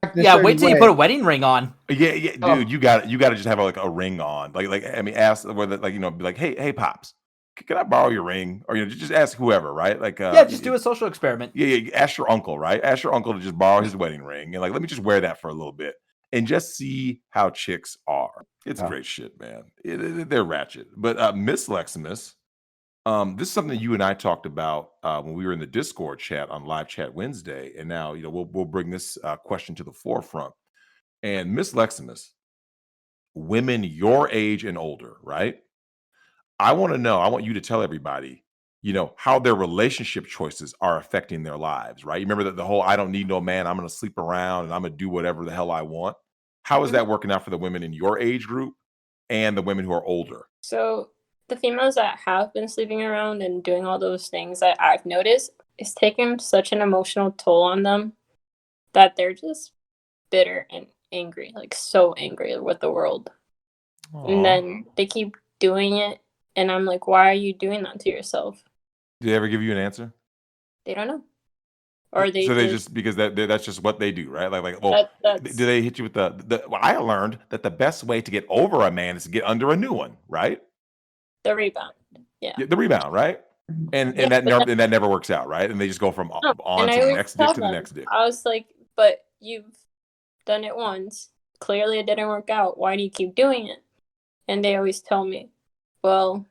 acting a Yeah, certain wait till you way. put a wedding ring on. Yeah, Oh. dude, you got to just have like a ring on. Like I mean, ask whether like be like, hey, pops, can I borrow your ring? Or just ask whoever, right? Like Yeah, just do a social experiment. Yeah, ask your uncle, right? Ask your uncle to just borrow his wedding ring and like let me just wear that for a little bit and just see how chicks are. It's Oh. great shit, man. They're ratchet. But Miss Leximus, this is something you and I talked about when we were in the Discord chat on Live Chat Wednesday, and now we'll bring this question to the forefront. And Miss Leximus, women your age and older, right? I want you to tell everybody, how their relationship choices are affecting their lives, right? You remember that the whole I don't need no man, I'm going to sleep around and I'm going to do whatever the hell I want. How is that working out for the women in your age group and the women who are older? So the females that have been sleeping around and doing all those things that I've noticed, it's taken such an emotional toll on them that they're just bitter and angry, like so angry with the world. And then they keep doing it, and I'm like, why are you doing that to yourself? Did they ever give you an answer? They don't know. Or they just because that's just what they do, right? Well, do they hit you with well, I learned that the best way to get over a man is to get under a new one, right? The rebound. Yeah. The rebound, right? And Yeah, that never works out, right? And they just go from on to the next dick to the next dick. I was like, but you've done it once. Clearly it didn't work out. Why do you keep doing it? And they always tell me, well,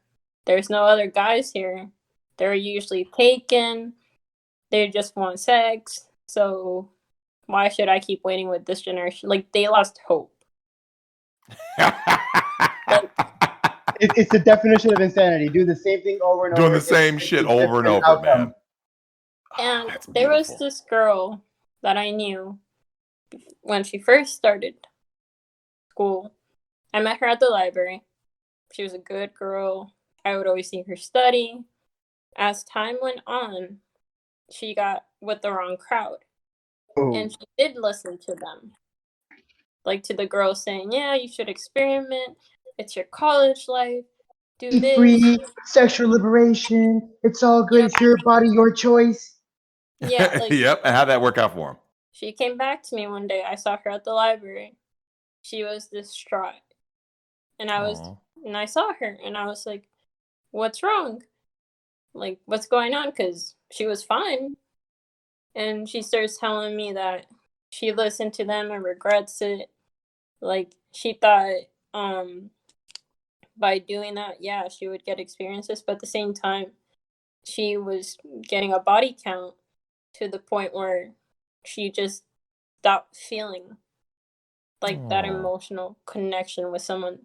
there's no other guys here. They're usually taken. They just want sex. So why should I keep waiting with this generation? Like, they lost hope. It's the definition of insanity. Do the same thing over and over. Doing the same shit over and over, man. And there was this girl that I knew when she first started school. I met her at the library. She was a good girl. I would always see her study. As time went on, she got with the wrong crowd. Oh. And she did listen to them. Like to the girls saying, yeah, you should experiment. It's your college life. Do Be this. free, sexual liberation. It's all good. Yeah. It's your body, your choice. Yeah. Yep. And how'd that work out for him? She came back to me one day. I saw her at the library. She was distraught. And I saw her and I was like, what's wrong? Like, what's going on? Because she was fine. And she starts telling me that she listened to them and regrets it. Like, she thought by doing that, yeah, she would get experiences. But at the same time, she was getting a body count to the point where she just stopped feeling like that emotional connection with someone.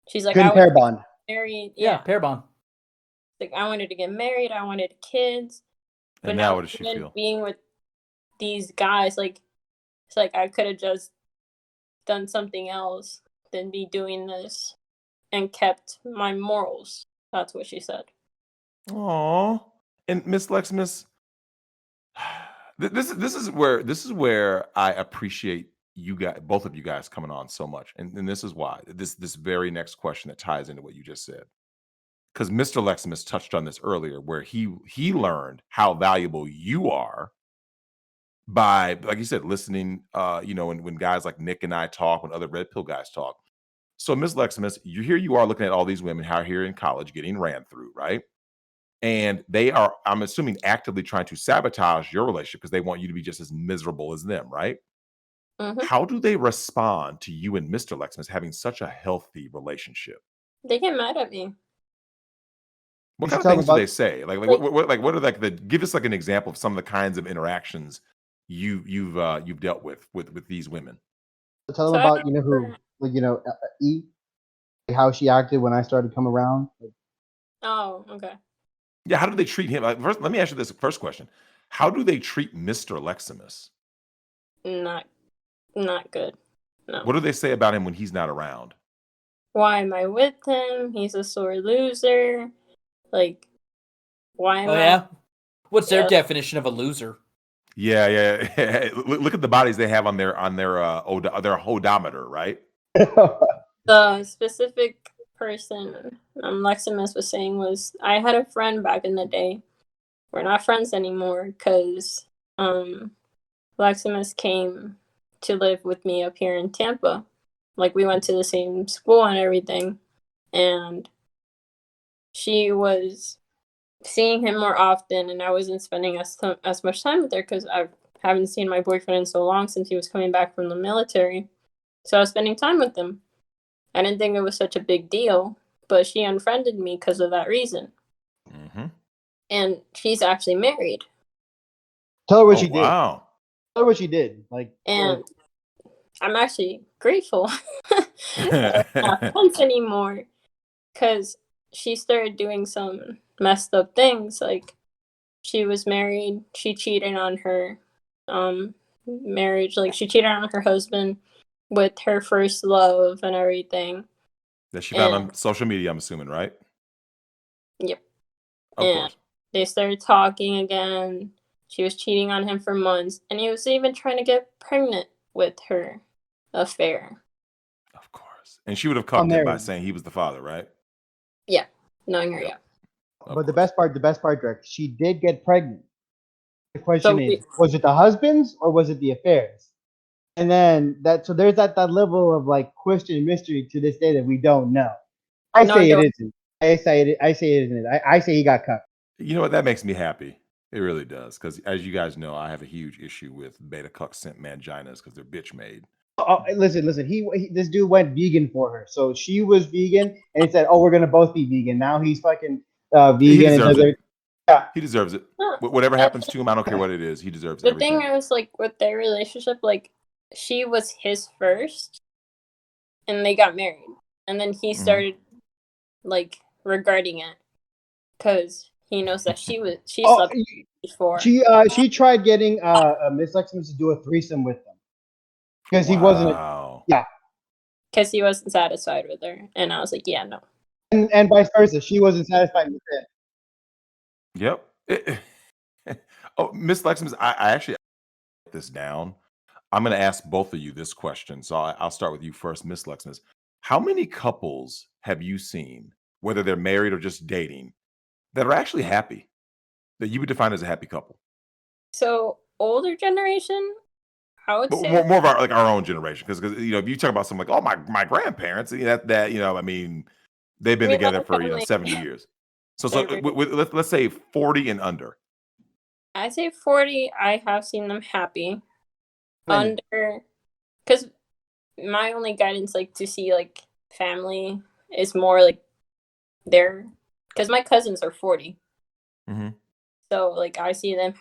She's like, good pair bond. Married. Yeah, pair bond. Like, I wanted to get married. I wanted kids. But and now what does she feel? Being with these guys, like, it's like I could have just done something else than be doing this and kept my morals. That's what she said. Aw. And Miss Leximus, this is where I appreciate you guys, both of you guys coming on so much. And this is why. This very next question that ties into what you just said. Because Mr. Leximus touched on this earlier, where he learned how valuable you are by, like you said, listening, when guys like Nick and I talk, when other Red Pill guys talk. So, Miss Leximus, you are looking at all these women out here in college getting ran through, right? And they are, I'm assuming, actively trying to sabotage your relationship because they want you to be just as miserable as them, right? Mm-hmm. How do they respond to you and Mr. Leximus having such a healthy relationship? They get mad at me. What kind of things do they say? Like what are give us like an example of some of the kinds of interactions you've dealt with these women. So tell them about E, how she acted when I started to come around. Oh, okay. Yeah, how do they treat him? First, let me ask you this first question: how do they treat Mr. Leximus? Not good. No. What do they say about him when he's not around? why am I with him? He's a sore loser. Like, why am Oh I? yeah, what's their Yeah. definition of a loser? Yeah, yeah. Look at the bodies they have on their their hodometer, right? The specific person Lexamus was saying was, I had a friend back in the day. We're not friends anymore because Lexamus came to live with me up here in Tampa. Like, we went to the same school and everything. And she was seeing him more often, and I wasn't spending as much time with her because I haven't seen my boyfriend in so long since he was coming back from the military. So I was spending time with him. I didn't think it was such a big deal, but she unfriended me because of that reason. Mm-hmm. And she's actually married. Tell her what Oh, she did. wow. Tell her what she did. And I'm actually grateful that we're not friends anymore, because she started doing some messed up things. Like, she was married, she cheated on her marriage. Like, she cheated on her husband with her first love and everything. That she found on And social media, I'm assuming, right? yep. Of And course. they started talking again. She was cheating on him for months, and he was even trying to get pregnant with her affair. Of course. And she would have I'm cucked him by married. saying he was the father, right? Yeah, knowing her, Yep. yeah. Of But the course. best part, Drex, she did get pregnant. The question So is, was it the husband's or was it the affairs? And then so there's that level of like question and mystery to this day that we don't know. I no, say it isn't. I say it isn't. I say he got cut. You know what? That makes me happy. It really does. Because as you guys know, I have a huge issue with beta cuck sent manginas because they're bitch made. Oh, listen. This dude went vegan for her. So she was vegan, and he said, "Oh, we're gonna both be vegan." Now he's fucking He vegan and deserves does it. it. Yeah. He deserves it. Huh. Whatever happens to him, I don't care what it is. He deserves The thing everything. is, like, with their relationship, like, she was his first, and they got married, and then he started like regretting it because he knows that she Oh, slept before she tried getting Miss Lexamus to do a threesome with them because he wasn't. Wow. Yeah, because he wasn't satisfied with her, and I was like, yeah, no. and vice versa. She wasn't satisfied with it. Yep. Oh, Miss Lexamus, I actually wrote this down. I'm going to ask both of you this question. So I'll start with you first, Miss Lexamus. How many couples have you seen, whether they're married or just dating, that are actually happy, that you would define as a happy couple? So older generation, I would But say more of our own generation, because if you talk about something like, oh, my grandparents, I mean, they've been my together for family, 70 years. So they're very, let's say 40 and under. I say 40. I have seen them happy. When? Under, because my only guidance, like, to see like family is more like their, because my cousins are 40. Mm-hmm. So, like, I see them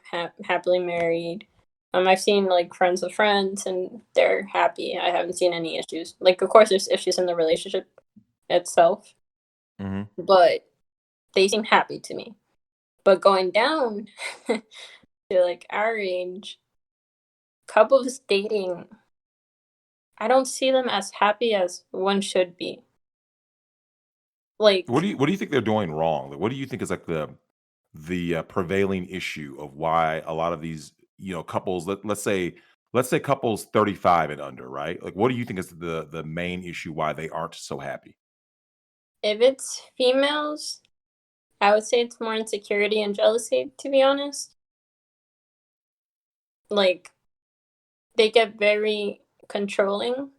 happily married. I've seen, like, friends of friends, and they're happy. I haven't seen any issues. Like, of course, there's issues in the relationship itself, Mm-hmm. but they seem happy to me. But going down to, like, our age, couples dating, I don't see them as happy as one should be. Like, What do you think they're doing wrong? Like, what do you think is like the prevailing issue of why a lot of these couples, let's say couples 35 and under, right? Like, what do you think is the main issue why they aren't so happy? if it's females, I would say it's more insecurity and jealousy, to be honest. Like, they get very controlling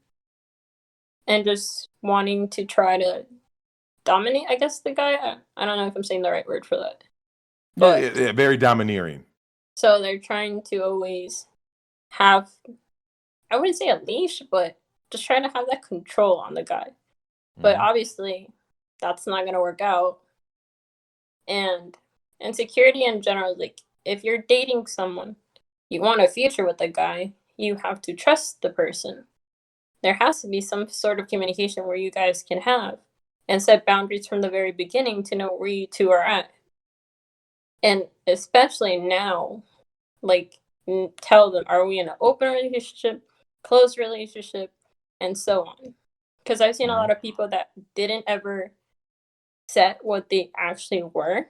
and just wanting to try to dominate, I guess, the guy. I don't know if I'm saying the right word for that. But Yeah, very domineering. so they're trying to always have, I wouldn't say a leash, but just trying to have that control on the guy. But Mhm. obviously, that's not going to work out. And insecurity in general, like, if you're dating someone, you want a future with the guy, you have to trust the person. There has to be some sort of communication where you guys can have and set boundaries from the very beginning to know where you two are at. And especially now, like, tell them, are we in an open relationship, closed relationship, and so on. Because I've seen a Mhm. lot of people that didn't ever set what they actually were.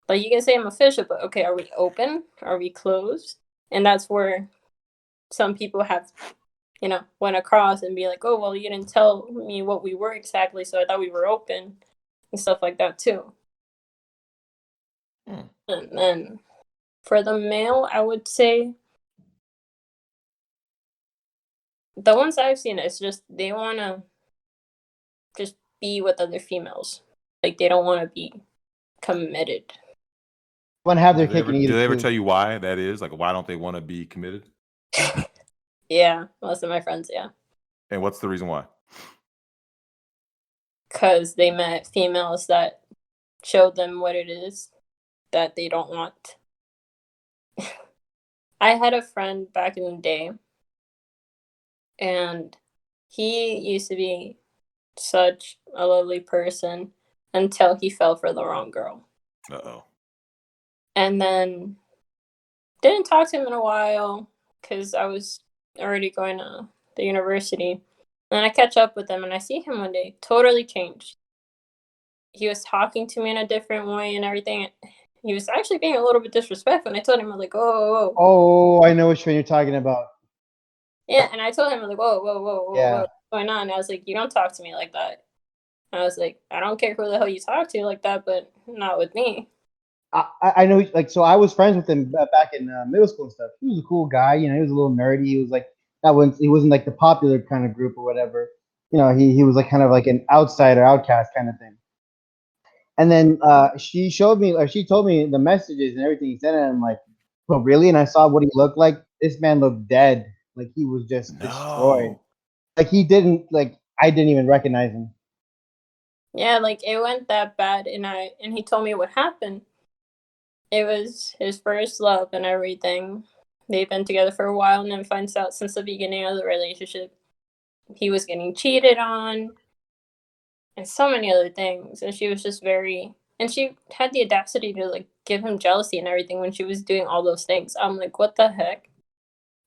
Like, you can say I'm official, but okay, are we open? Are we closed? And that's where some people have, went across and be like, oh, well, you didn't tell me what we were exactly, so I thought we were open and stuff like that too. Hmm. And then for the male, I would say the ones I've seen, it's just they want to just be with other females. Like, they don't want to be committed. Want to have their Do they cake ever and eat do it they ever too. tell you why that is? Like, why don't they want to be committed? Yeah, most of my friends, yeah. And what's the reason why? Because they met females that showed them what it is that they don't want. I had a friend back in the day, and he used to be such a lovely person until he fell for the wrong girl. Uh-oh. And then didn't talk to him in a while because I was already going to the university. And I catch up with him and I see him one day, totally changed. He was talking to me in a different way and everything. He was actually being a little bit disrespectful. And I told him, I was like, oh. Oh, I know which one you're talking about. Yeah, and I told him, I was like, whoa, Yeah. what's going on? And I was like, you don't talk to me like that. I was like, I don't care who the hell you talk to like that, but not with me. I know, like, so I was friends with him back in middle school and stuff. He was a cool guy, you know. He was a little nerdy. He was like he wasn't like the popular kind of group or whatever. You know, he was like kind of like an outsider, outcast kind of thing. And then she showed me, or she told me the messages and everything he said, and I'm like, well, really? And I saw what he looked like. This man looked dead, like he was just destroyed. No. Like he didn't like I didn't even recognize him. Yeah, like it went that bad, and he told me what happened. It was his first love and everything. They've been together for a while, and then finds out since the beginning of the relationship he was getting cheated on, and so many other things. And she was just and she had the audacity to like give him jealousy and everything when she was doing all those things. I'm like, what the heck?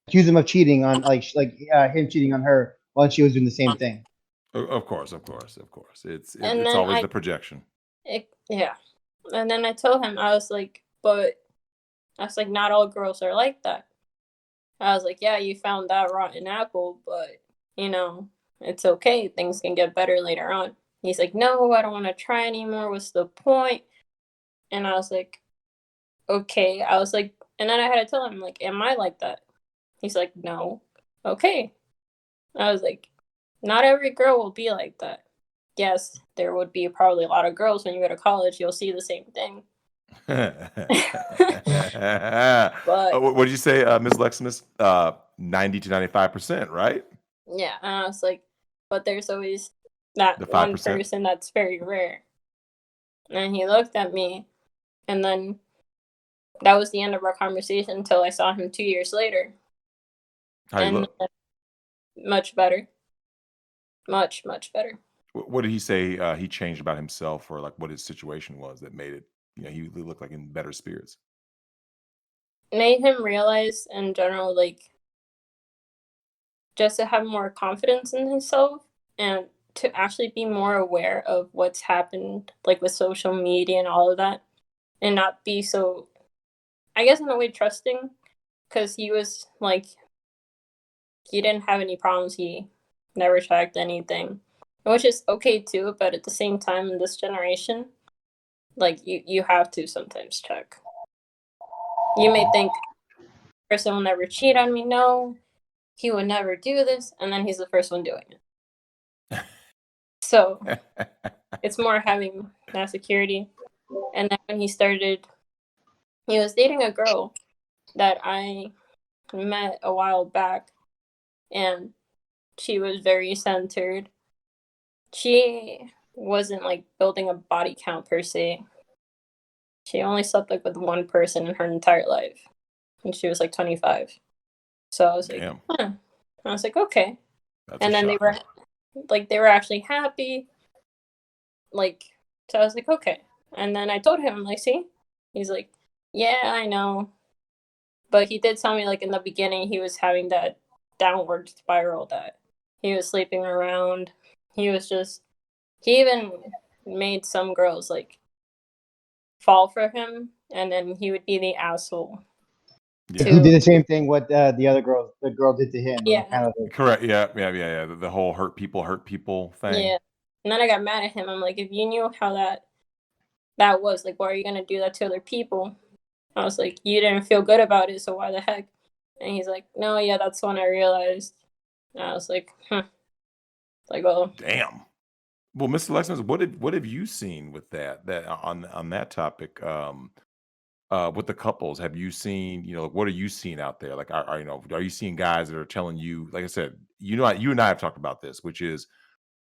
Accuse him of cheating on him cheating on her while she was doing the same thing. Of course. It's And it's then always the projection. yeah. And then I told him, I was like, not all girls are like that. I was like, yeah, you found that rotten apple, but it's okay. Things can get better later on. He's like, no, I don't want to try anymore. What's the point? And I was like, okay. I was like, and then I had to tell him, like, am I like that? He's like, no. Okay. I was like, not every girl will be like that. Yes, there would be probably a lot of girls when you go to college, you'll see the same thing. But what did you say, Ms. Lexamus? 90 to 95%, right? yeah, and I was like, but there's always that The one 5%. person that's very rare. And he looked at me, and then that was the end of our conversation until I saw him 2 years later. How you And look? much better. Much, much better. What did he say he changed about himself, or like what his situation was that made it, he looked like in better spirits? Made him realize in general, like, just to have more confidence in himself and to actually be more aware of what's happened, like with social media and all of that, and not be so, I guess, in a way, trusting, because he was like, he didn't have any problems. He never checked anything, which is okay too. But at the same time, in this generation, like you have to sometimes check. You may think person will never cheat on me. No, he would never do this, and then he's the first one doing it. So it's more having that security. And then when he was dating a girl that I met a while back, and she was very centered. She wasn't like building a body count per se. She only slept like with one person in her entire life, and she was like 25. So I was like, Damn, huh. I was like, okay. that's And a then shocker. they were actually happy. Like, so I was like, okay. And then I told him, like, see? He's like, yeah, I know. But he did tell me, like, in the beginning, he was having that downward spiral that He was sleeping around. He even made some girls like fall for him, and then he would be the asshole. Yeah. Who did the same thing what the girl did to him. Yeah. Kind of like, Correct. Yeah. The whole hurt people thing. Yeah. And then I got mad at him. I'm like, if you knew how that was, like, why are you gonna do that to other people? I was like, you didn't feel good about it, so why the heck? And he's like, no, yeah, that's when I realized. And I was like, like, oh, Damn. Well, Mr. Lexamus, what have you seen with that on that topic? With the couples, have you seen, what are you seeing out there? Like, are you seeing guys that are telling you, like I said, you and I have talked about this, which is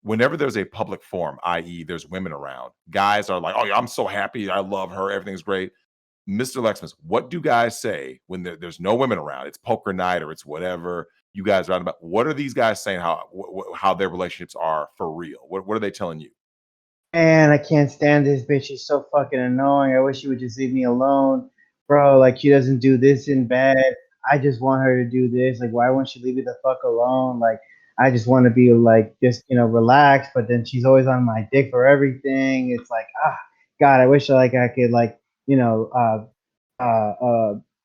whenever there's a public forum, i.e., there's women around, guys are like, oh, yeah, I'm so happy. I love her. Everything's great. Mr. Lexamus, what do guys say when there's no women around? It's poker night or it's whatever you guys are out about. What are these guys saying how their relationships are for real? What are they telling you? man, I can't stand this bitch. She's so fucking annoying. I wish she would just leave me alone, bro. Like, she doesn't do this in bed. I just want her to do this. Like, why won't she leave me the fuck alone? Like, I just want to be like, just relaxed. But then she's always on my dick for everything. It's like, God, I wish like I could like,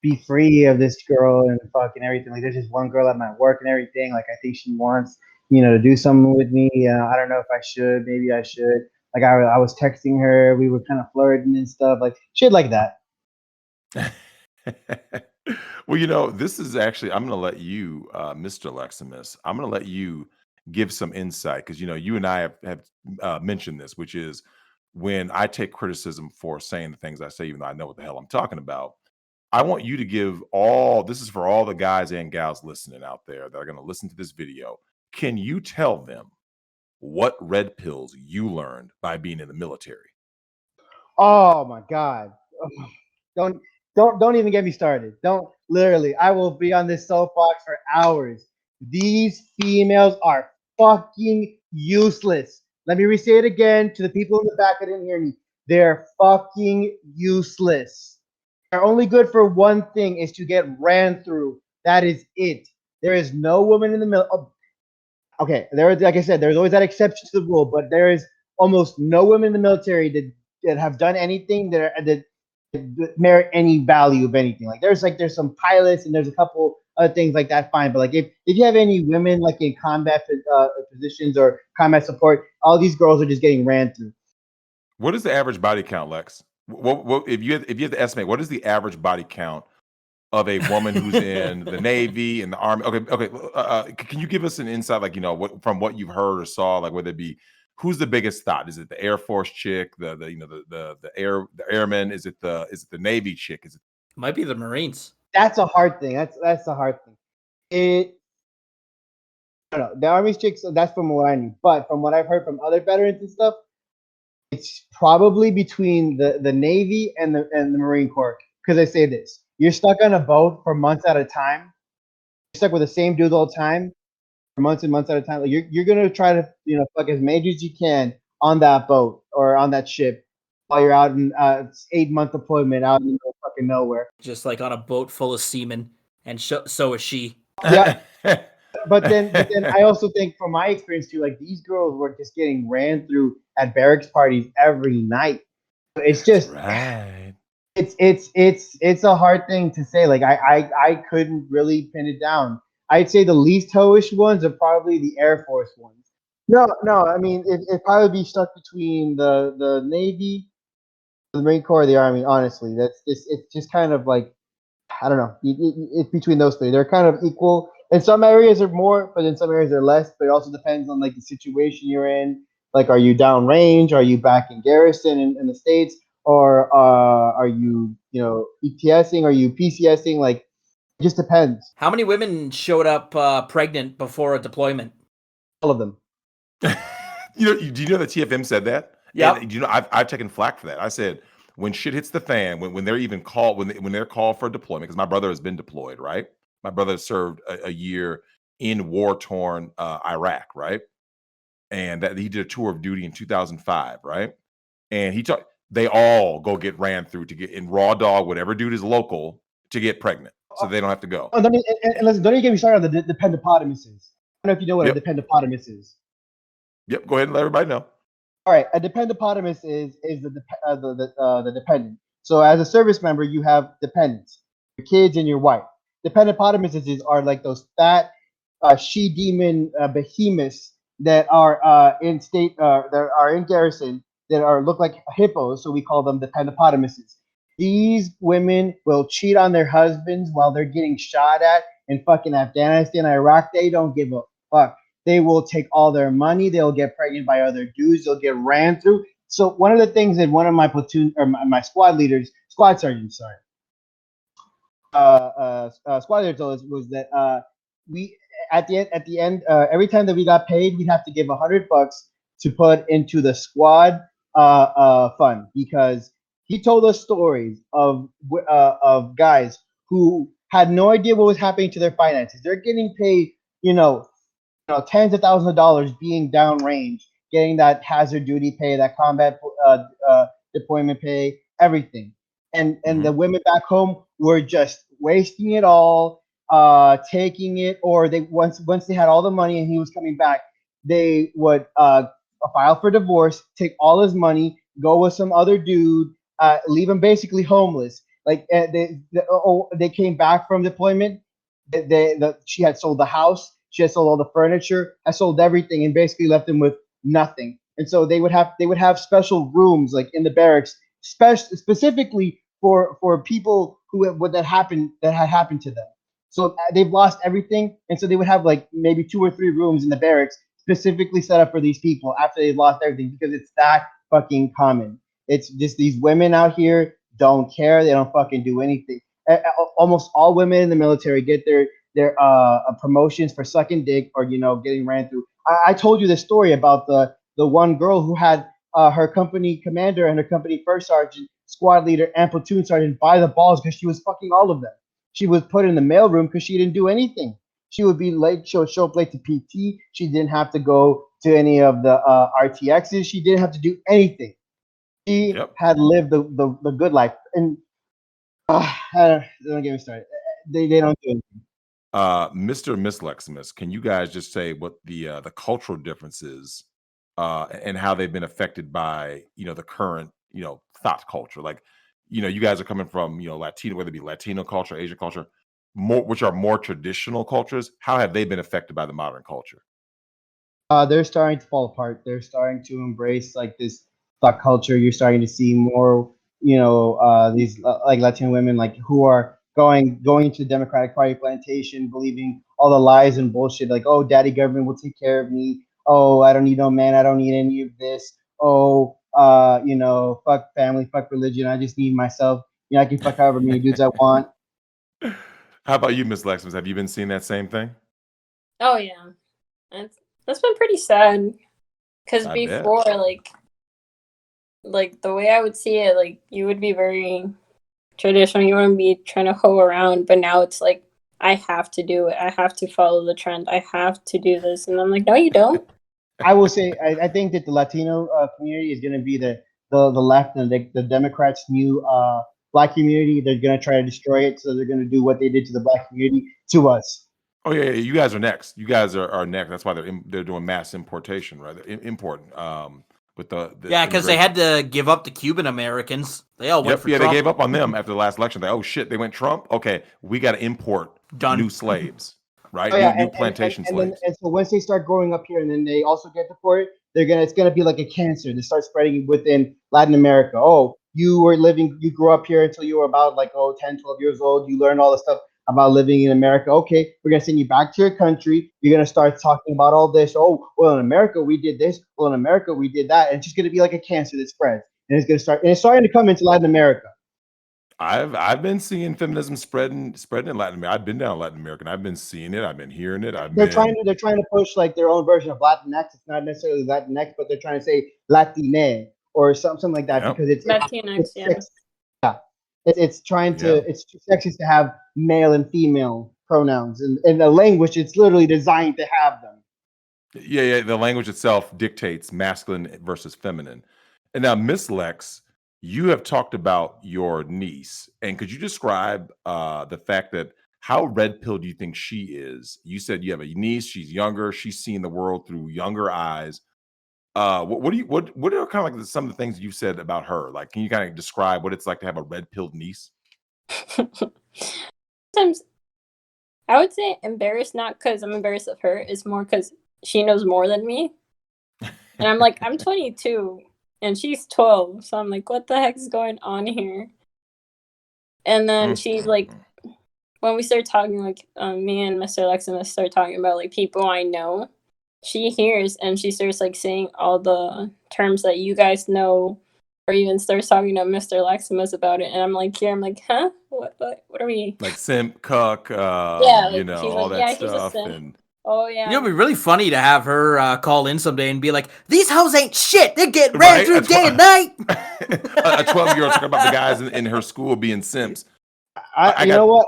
be free of this girl and fucking everything. Like, there's just one girl at my work and everything. Like, I think she wants, to do something with me. I don't know if I should. Maybe I should. Like, I was texting her. We were kind of flirting and stuff. Like, shit like that. Well, this is actually, I'm going to let you, Mr. Leximus, I'm going to let you give some insight because, you and I have mentioned this, which is when I take criticism for saying the things I say, even though I know what the hell I'm talking about. I want you to give this is for all the guys and gals listening out there that are going to listen to this video. Can you tell them what red pills you learned by being in the military? Oh my God. Ugh. Don't even get me started. Don't literally. I will be on this soapbox for hours. These females are fucking useless. Let me re-say it again to the people in the back that didn't hear me. They're fucking useless. They're only good for one thing, is to get ran through. That is it. There is no woman in the middle. Okay, like I said, there's always that exception to the rule, but there is almost no women in the military that have done anything that merit any value of anything. Like, there's some pilots and there's a couple other things like that, fine. But like, if you have any women like in combat positions or combat support, all these girls are just getting ran through. What is the average body count, Lex? What if you have to estimate, what is the average body count of a woman who's in the Navy and the Army? Okay. Can you give us an insight, like, from what you've heard or saw, like, whether it be who's the biggest thought? Is it the Air Force chick, the airmen? Is it the Navy chick? Is it Might be the Marines. That's a hard thing. That's a hard thing. I don't know. The Army's chicks, that's from what I knew. But from what I've heard from other veterans and stuff, it's probably between the Navy and the Marine Corps. Because I say this, you're stuck on a boat for months at a time. You're stuck with the same dude all the time for months and months at a time. Like, you're gonna try to fuck as many as you can on that boat or on that ship while you're out in 8-month deployment out in fucking nowhere. Just like on a boat full of seamen, and so is she. Yeah. But then I also think from my experience too, like, these girls were just getting ran through at barracks parties every night. It's just right? It's a hard thing to say. Like, I couldn't really pin it down. I'd say the least hoish ones are probably the Air Force ones. No, I mean, it'd probably be stuck between the Navy, the Marine Corps, the Army. Honestly, it's just kind of like, I don't know. It's between those three. They're kind of equal. In some areas they're more, but in some areas they're less. But it also depends on like the situation you're in. Like, are you downrange? Are you back in garrison in the States? Or are you, ETSing? Are you PCSing? Like, it just depends. How many women showed up pregnant before a deployment? All of them. Do you know that TFM said that? Yeah. I've taken flack for that. I said, when shit hits the fan, when they're even called, when they're called for deployment, because my brother has been deployed, right? My brother served a year in war-torn Iraq, right? And that he did a tour of duty in 2005, right? And they all go get ran through to get in raw dog, whatever dude is local, to get pregnant, so they don't have to go. Oh, and listen, don't even get me started on the pendopotamuses. don't know if you know what Yep. a dependopotamus is. Yep. Go ahead and let everybody know. All right, a dependopotamus is the dependent. So as a service member, you have dependents, your kids and your wife. Dependopotamuses are like those fat she demon behemoths that are in state that are in garrison that are look like hippos. So we call them dependopotamuses. These women will cheat on their husbands while they're getting shot at in fucking Afghanistan, Iraq. They don't give a fuck. They will take all their money. They'll get pregnant by other dudes. They'll get ran through. So one of the things that one of my platoon or my squad leaders, squad sergeants, sorry, squad leader told us was that we at the end every time that we got paid, we'd have to give $100 to put into the squad fund because he told us stories of guys who had no idea what was happening to their finances. They're getting paid, tens of thousands of dollars being downrange, getting that hazard duty pay, that combat deployment pay, everything. And the women back home were just wasting it all, taking it, or they once they had all the money and he was coming back, they would file for divorce, take all his money, go with some other dude, leave him basically homeless. Like they came back from deployment. She had sold the house, she had sold all the furniture, had sold everything, and basically left them with nothing. And so they would have special rooms like in the barracks, specifically for people who that had happened to them. So they've lost everything, and so they would have like maybe 2 or 3 rooms in the barracks specifically set up for these people after they've lost everything because it's that fucking common. It's just these women out here don't care. They don't fucking do anything. Almost all women in the military get their promotions for sucking dick or getting ran through. I told you the story about the one girl who had her company commander and her company first sergeant, squad leader, and platoon sergeant by the balls because she was fucking all of them. She was put in the mailroom because she didn't do anything. She would be late. She would show up late to PT. She didn't have to go to any of the RTXs. She didn't have to do anything. She had lived the good life. And don't get me started. They don't do anything. Mr. and Miss Lexamus, can you guys just say what the cultural differences and how they've been affected by the current thought culture? Like you guys are coming from Latino, whether it be Latino culture, Asian culture, which are more traditional cultures. How have they been affected by the modern culture? They're starting to fall apart. They're starting to embrace like this thought culture. You're starting to see more, these like Latin women like who are going to the Democratic Party plantation, believing all the lies and bullshit. Like, oh, daddy government will take care of me. Oh, I don't need no man. I don't need any of this. Oh, fuck family, fuck religion. I just need myself. I can fuck however many dudes I want. How about you, Miss Lexamus? Have you been seeing that same thing? Oh yeah, that's been pretty sad. Because I before, like the way I would see it, like you would be very traditional. You wouldn't be trying to hoe around. But now it's like I have to do it. I have to follow the trend. I have to do this. And I'm like, no, you don't. I will say I think that the Latino community is going to be the left and the Democrats' new black community. They're going to try to destroy it, so they're going to do what they did to the black community to us. Oh yeah, you guys are next. You guys are next. That's why they're doing mass importation, right? They're importing with the because they had to give up the Cuban Americans. They all went for Trump. They gave up on them after the last election. They shit, they went Trump. Okay, we got to import new slaves, right? Oh, yeah, new plantation slaves. And so once they start growing up here, and then they also get deported, it's gonna be like a cancer. They start spreading within Latin America. Oh, you grew up here until you were about 10, 12 years old. You learned all the stuff about living in America. Okay, we're gonna send you back to your country. You're gonna start talking about all this. Oh, well, in America we did this. Well, in America we did that. And it's just gonna be like a cancer that spreads, and it's starting to come into Latin America. I've been seeing feminism spreading in Latin America. I've been down Latin America, and I've been seeing it. I've been hearing it. They're trying to push like their own version of Latinx. It's not necessarily Latinx, but they're trying to say Latine or something like that because it's Latinx. It's trying to it's too sexist to have male and female pronouns in a language it's literally designed to have them. Yeah. The language itself dictates masculine versus feminine. And now, Miss Lex, you have talked about your niece, and could you describe the fact that how red pill do you think she is? You said you have a niece, she's younger, she's seeing the world through younger eyes. What are kind of like some of the things you said about her? Like, can you kind of describe what it's like to have a red pilled niece? Sometimes I would say embarrassed, not because I'm embarrassed of her, it's more because she knows more than me. And I'm like, I'm 22 and she's 12. So I'm like, what the heck is going on here? And then she's like, when we start talking, like me and Mr. Lexamus start talking about like people I know, she hears and she starts like saying all the terms that you guys know, or even starts talking to Mr. Lexamus about it. And I'm like, here, I'm like, huh? What are we? Like simp, cuck, Yeah, you like know, she's all like, that yeah, he's a stuff. simp. And Oh You yeah. know, it'd be really funny to have her call in someday and be like, "These hoes ain't shit. They get ran Right? through day and night." a 12-year-old talking about the guys in her school being simps. You know what?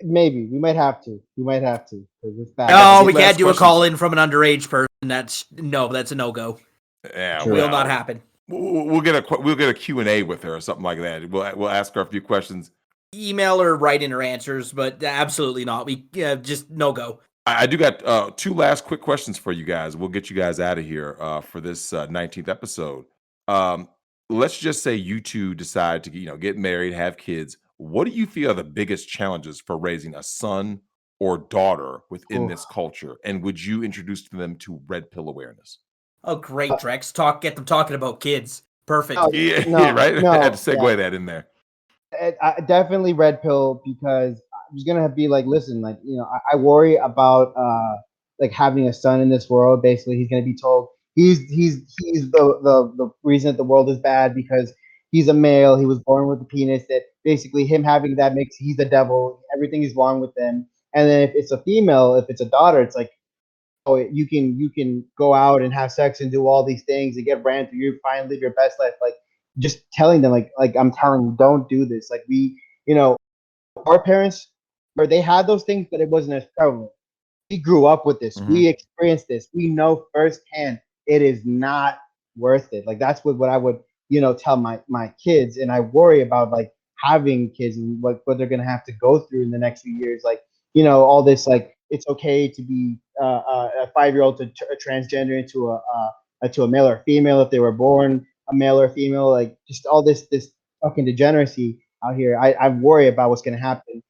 Maybe we might have to. We might have to because it's bad. No, the we last can't do a question, call sir. in from an underage person. That's a no go. Yeah, True. Will well, not happen. we'll get a Q&A with her or something like that. We'll ask her a few questions. Email or write in her answers, but absolutely not. We just no go. I do got two last quick questions for you guys. We'll get you guys out of here for this 19th episode. Let's just say you two decide to get married, have kids. What do you feel are the biggest challenges for raising a son or daughter within this culture? And would you introduce them to red pill awareness? Oh, great, Drex. Get them talking about kids. Perfect. Yeah, right? I had to segue that in there. I definitely red pill because I'm just gonna be like, listen, like I worry about like having a son in this world. Basically, he's gonna be told he's the reason that the world is bad because he's a male. He was born with a penis. That basically him having that makes he's the devil. Everything is wrong with them. And then if it's a female, if it's a daughter, it's like, oh, you can go out and have sex and do all these things and get ran through. You finally live your best life. Like just telling them, like I'm telling you, don't do this. Like our parents, where they had those things, but it wasn't as prevalent. We grew up with this. Mhm. We experienced this. We know firsthand it is not worth it. Like that's what I would tell my kids, and I worry about like having kids and what they're gonna have to go through in the next few years. Like all this like it's okay to be a 5-year-old to transgender into a male or female if they were born a male or female. Like just all this fucking degeneracy out here. I worry about what's gonna happen,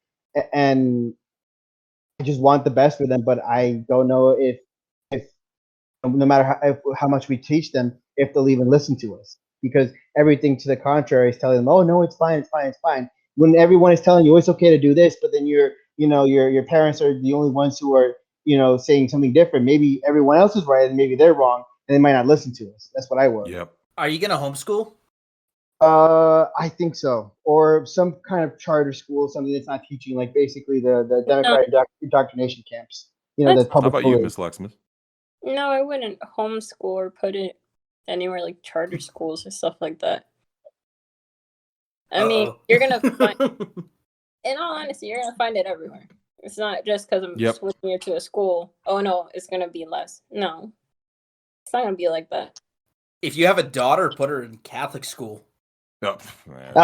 and I just want the best for them, but I don't know if no matter how much we teach them, if they'll even listen to us, because everything to the contrary is telling them, oh no, it's fine, it's fine, it's fine. When everyone is telling you it's okay to do this, but then your parents are the only ones who are saying something different. Maybe everyone else is right and maybe they're wrong, and they might not listen to us. That's what I worry. Yep. Are you gonna homeschool? I think so, or some kind of charter school, something that's not teaching, like basically the Democratic indoctrination camps. The How public about you, schooling. Miss Lexamus? No, I wouldn't homeschool or put it anywhere like charter schools or stuff like that. I mean, you're gonna find, in all honesty, you're gonna find it everywhere. It's not just because I'm switching it to a school. Oh no, it's gonna be less. No, it's not gonna be like that. If you have a daughter, put her in Catholic school. Oh, no.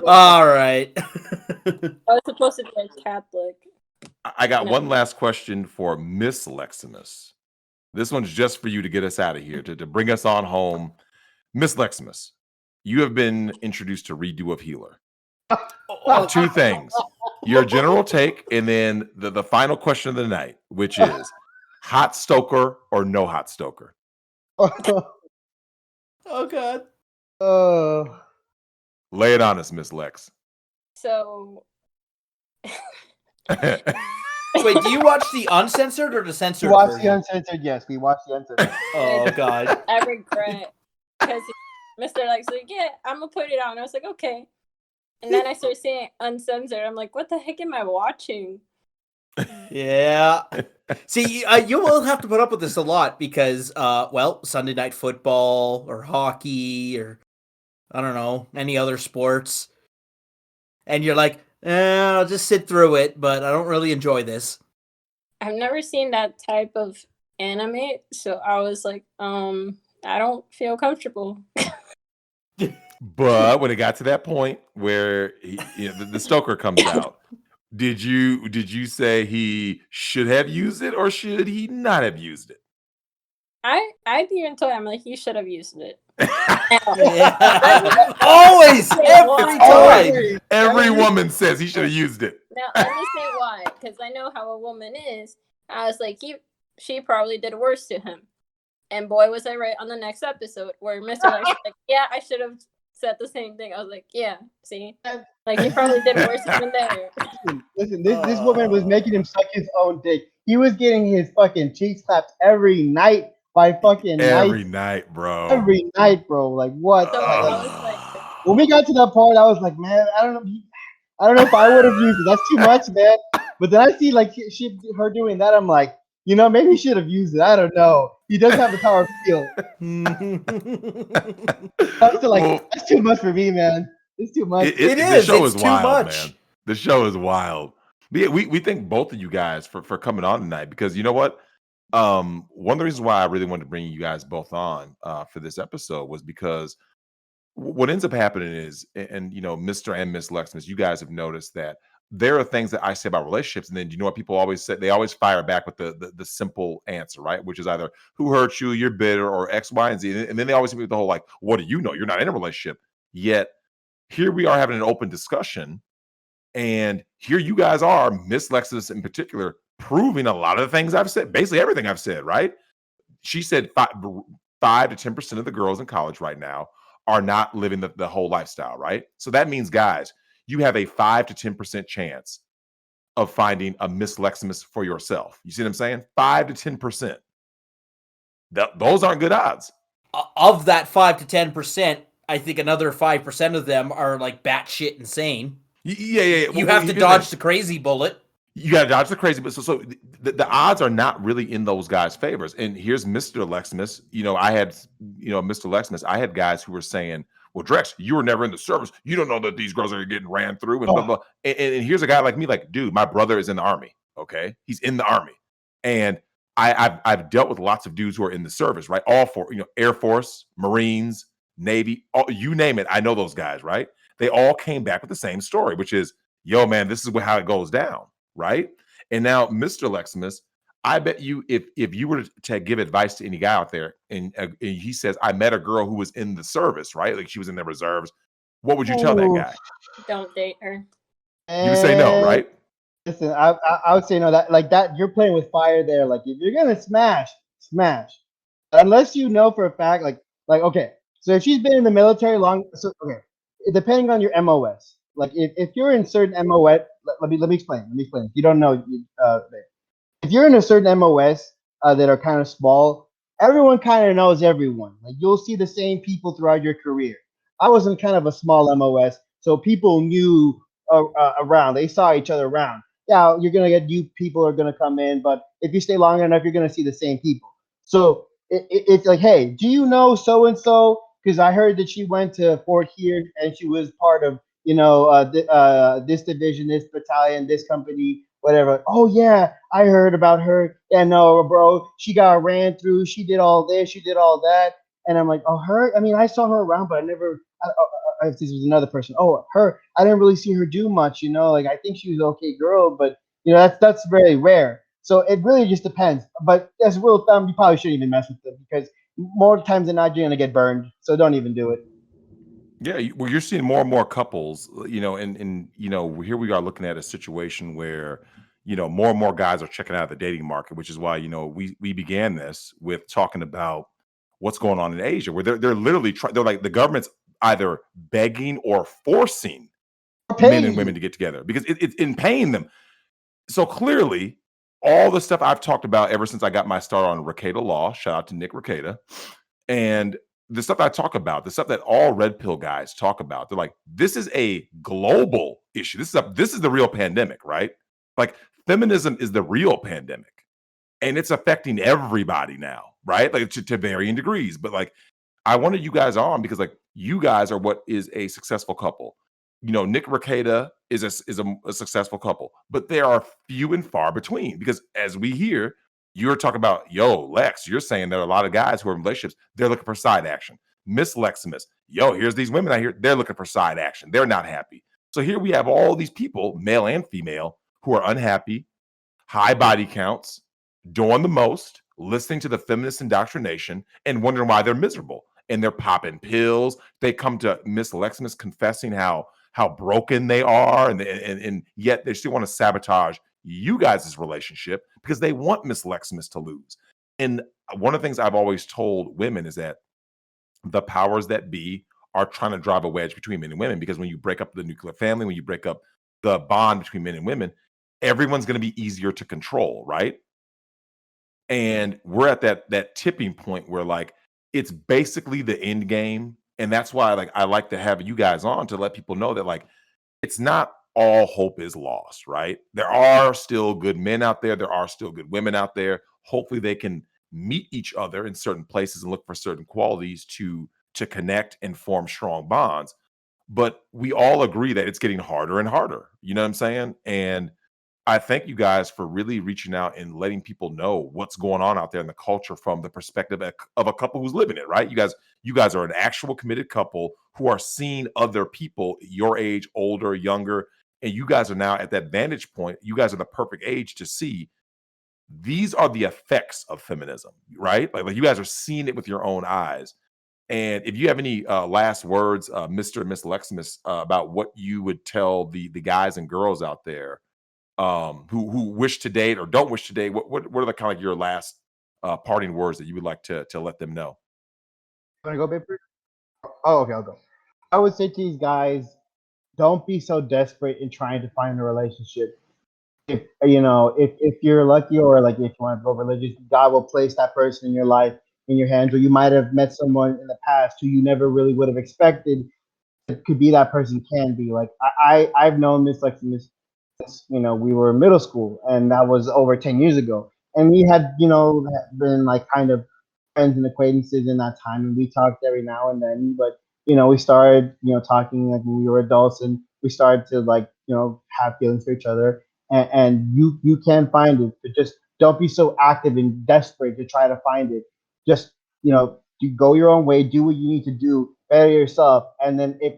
All right. I was supposed to be a Catholic. I got one last question for Miss Lexamus. This one's just for you to get us out of here, to bring us on home. Miss Lexamus, you have been introduced to Redo of Healer. Two things. Your general take, and then the final question of the night, which is hot stoker or no hot stoker? Oh God. Lay it on us, Miss Lex. So wait, do you watch the uncensored or the censored? We watch the uncensored. Yes, we watch the uncensored. Oh God. I regret because Mr. Like, yeah, I'm gonna put it on. I was like, okay, and then I started seeing uncensored. I'm like, what the heck am I watching? Yeah. See, you will have to put up with this a lot because, Sunday night football or hockey or I don't know, any other sports. And you're like, I'll just sit through it, but I don't really enjoy this. I've never seen that type of anime, so I was like, I don't feel comfortable. But when it got to that point where the Stoker comes out, did you say he should have used it or should he not have used it? I even told him like you should have used it. Yeah. Always, every time. Every woman says he should have used it. Now let me say why, because I know how a woman is. I was like, she probably did worse to him, and boy was I right on the next episode where Mr. Lex was like, yeah, I should have said the same thing. I was like, yeah, see, like he probably did worse even there. Listen, this woman was making him suck his own dick. He was getting his fucking cheeks slapped every night by fucking every night, bro. Every night, bro. Like what? So I was like, when we got to that part, I was like, man, I don't know if I would have used it. That's too much, man. But then I see like her doing that. I'm like, maybe he should have used it. I don't know. He does have the power of feel. That's too much for me, man. It's too much. The show is wild, man. The show is wild. We thank both of you guys for coming on tonight because you know what? One of the reasons why I really wanted to bring you guys both on for this episode was because what ends up happening is, and Mr. and Miss Lexamus, you guys have noticed that there are things that I say about relationships, and then you know what people always say? They always fire back with the simple answer, right? Which is either who hurt you, you're bitter, or X, Y, and Z. And then they always hit me with the whole like, what do you know? You're not in a relationship. Yet here we are having an open discussion, and here you guys are, Miss Lexamus in particular, proving a lot of the things I've said, basically everything I've said, right? She said 5 to 10% of the girls in college right now are not living the whole lifestyle, right? So that means, guys, you have a 5 to 10% chance of finding a Miss Lexamus for yourself. You see what I'm saying? 5 to 10%. Those aren't good odds. Of that 5 to 10%, I think another 5% of them are like batshit insane. Yeah. You have to dodge the crazy bullet. You got to dodge the crazy, but so the odds are not really in those guys' favors. And here's Mr. Lexamus. I had, Mr. Lexamus, I had guys who were saying, well, Drex, you were never in the service. You don't know that these girls are getting ran through and blah, blah. And here's a guy like me, like, dude, my brother is in the Army. Okay. He's in the Army. And I've dealt with lots of dudes who are in the service, right? All four, Air Force, Marines, Navy, you name it. I know those guys, right? They all came back with the same story, which is, yo, man, this is how it goes down. Right. And now, Mr. Lexamus, I bet you if you were to give advice to any guy out there and he says, I met a girl who was in the service, right? Like she was in the reserves. What would you tell that guy? Don't date her. You would say no, right? Listen, I would say no. That like that you're playing with fire there. Like if you're gonna smash. Unless you know for a fact, like okay. So if she's been in the military long, depending on your MOS. Like if you're in certain MOS, let me explain. If you don't know, if you're in a certain MOS that are kind of small, everyone kind of knows everyone. Like you'll see the same people throughout your career. I was in kind of a small MOS, so people knew around. They saw each other around. Yeah, you're gonna get new people are gonna come in, but if you stay long enough, you're gonna see the same people. So it's like, hey, do you know so and so? Because I heard that she went to Fort here and she was part of this division, this battalion, this company, whatever. Oh yeah, I heard about her. Yeah, no, bro, she got ran through. She did all this. She did all that. And I'm like, oh, her. I mean, I saw her around, but I never. If this was another person, oh, her. I didn't really see her do much. Like I think she was an okay girl, but that's very rare. So it really just depends. But as a rule of thumb, you probably shouldn't even mess with them because more times than not, you're gonna get burned. So don't even do it. Yeah, well, you're seeing more and more couples, and here we are looking at a situation where, more and more guys are checking out the dating market, which is why, we began this with talking about what's going on in Asia, where they're literally they're like the government's either begging or forcing men and women to get together because it's in paying them. So clearly, all the stuff I've talked about ever since I got my start on Rekieta Law, shout out to Nick Rekieta, and the stuff I talk about, the stuff that all red pill guys talk about, they're like, this is a global issue. This is the real pandemic, right? Like feminism is the real pandemic and it's affecting everybody now, right? Like to varying degrees. But like, I wanted you guys on because like you guys are what is a successful couple. Nick Rekieta is a successful couple, but they are few and far between because as we hear, you're talking about, yo, Lex, you're saying there are a lot of guys who are in relationships, they're looking for side action. Miss Lexamus, yo, here's these women out here. They're looking for side action. They're not happy. So here we have all these people, male and female, who are unhappy, high body counts, doing the most, listening to the feminist indoctrination, and wondering why they're miserable. And they're popping pills. They come to Miss Lexamus confessing how broken they are, and yet they still want to sabotage you guys' relationship because they want Miss Lexamus to lose. And one of the things I've always told women is that the powers that be are trying to drive a wedge between men and women, because when you break up the nuclear family, when you break up the bond between men and women, everyone's going to be easier to control, right? And we're at that tipping point where like it's basically the end game. And that's why like I like to have you guys on to let people know that like it's not all hope is lost, right? There are still good men out there. There are still good women out there. Hopefully they can meet each other in certain places and look for certain qualities to connect and form strong bonds. But we all agree that it's getting harder and harder. You know what I'm saying? And I thank you guys for really reaching out and letting people know what's going on out there in the culture from the perspective of a couple who's living it, right? You guys are an actual committed couple who are seeing other people your age, older, younger, and you guys are now at that vantage point. You guys are the perfect age to see these are the effects of feminism, right? Like you guys are seeing it with your own eyes. And if you have any last words, Mr. and Miss Lexamus, about what you would tell the guys and girls out there who wish to date or don't wish to date, what are the kind of like your last parting words that you would like to let them know? Want to go, Babe? Oh, okay, I'll go. I would say to these guys, don't be so desperate in trying to find a relationship. If you're lucky, or like if you want to go religious, God will place that person in your life, in your hands, or you might have met someone in the past who you never really would have expected it could be that person, can be. Like I've known Miss Lexamus since we were in middle school, and that was over 10 years ago. And we had been like kind of friends and acquaintances in that time, and we talked every now and then. But we started talking like when we were adults, and we started to like have feelings for each other. And you can find it, but just don't be so active and desperate to try to find it. Just you go your own way, do what you need to do, better yourself, and then if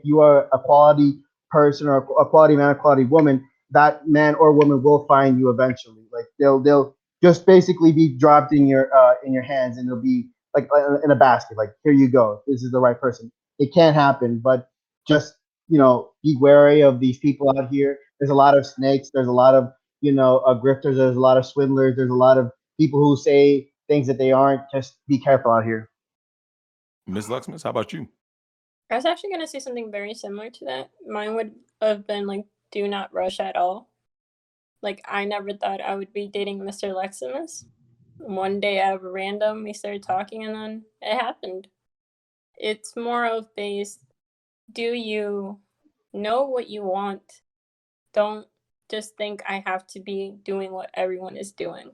you are a quality person or a quality man or quality woman, that man or woman will find you eventually. Like they'll just basically be dropped in your hands, and they'll be like in a basket. Like, here you go, this is the right person. It can happen, but just be wary of these people out here. There's a lot of snakes. There's a lot of grifters. There's a lot of swindlers. There's a lot of people who say things that they aren't. Just be careful out here. Ms. Lexamus, how about you? I was actually going to say something very similar to that. Mine would have been like, do not rush at all. Like, I never thought I would be dating Mr. Lexamus. One day out of random, we started talking, and then it happened. It's more of based, do you know what you want? Don't just think I have to be doing what everyone is doing.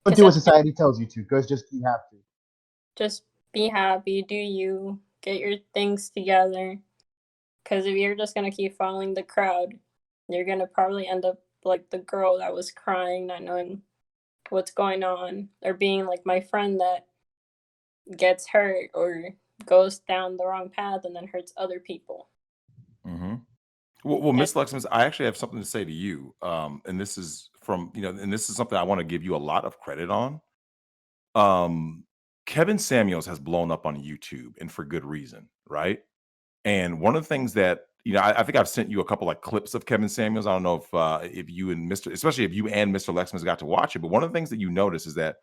Don't do what society tells you to, because just you have to. Just be happy, do you, get your things together. Because if you're just going to keep following the crowd, you're going to probably end up like the girl that was crying, not knowing what's going on, or being like my friend that gets hurt or goes down the wrong path and then hurts other people. Mm-hmm. Well, Miss Lexamus, I actually have something to say to you. And this is from, and this is something I want to give you a lot of credit on. Kevin Samuels has blown up on YouTube, and for good reason, right? And one of the things that, I think I've sent you a couple like clips of Kevin Samuels. I don't know if you and especially if you and Mr. Lexamus got to watch it, but one of the things that you notice is that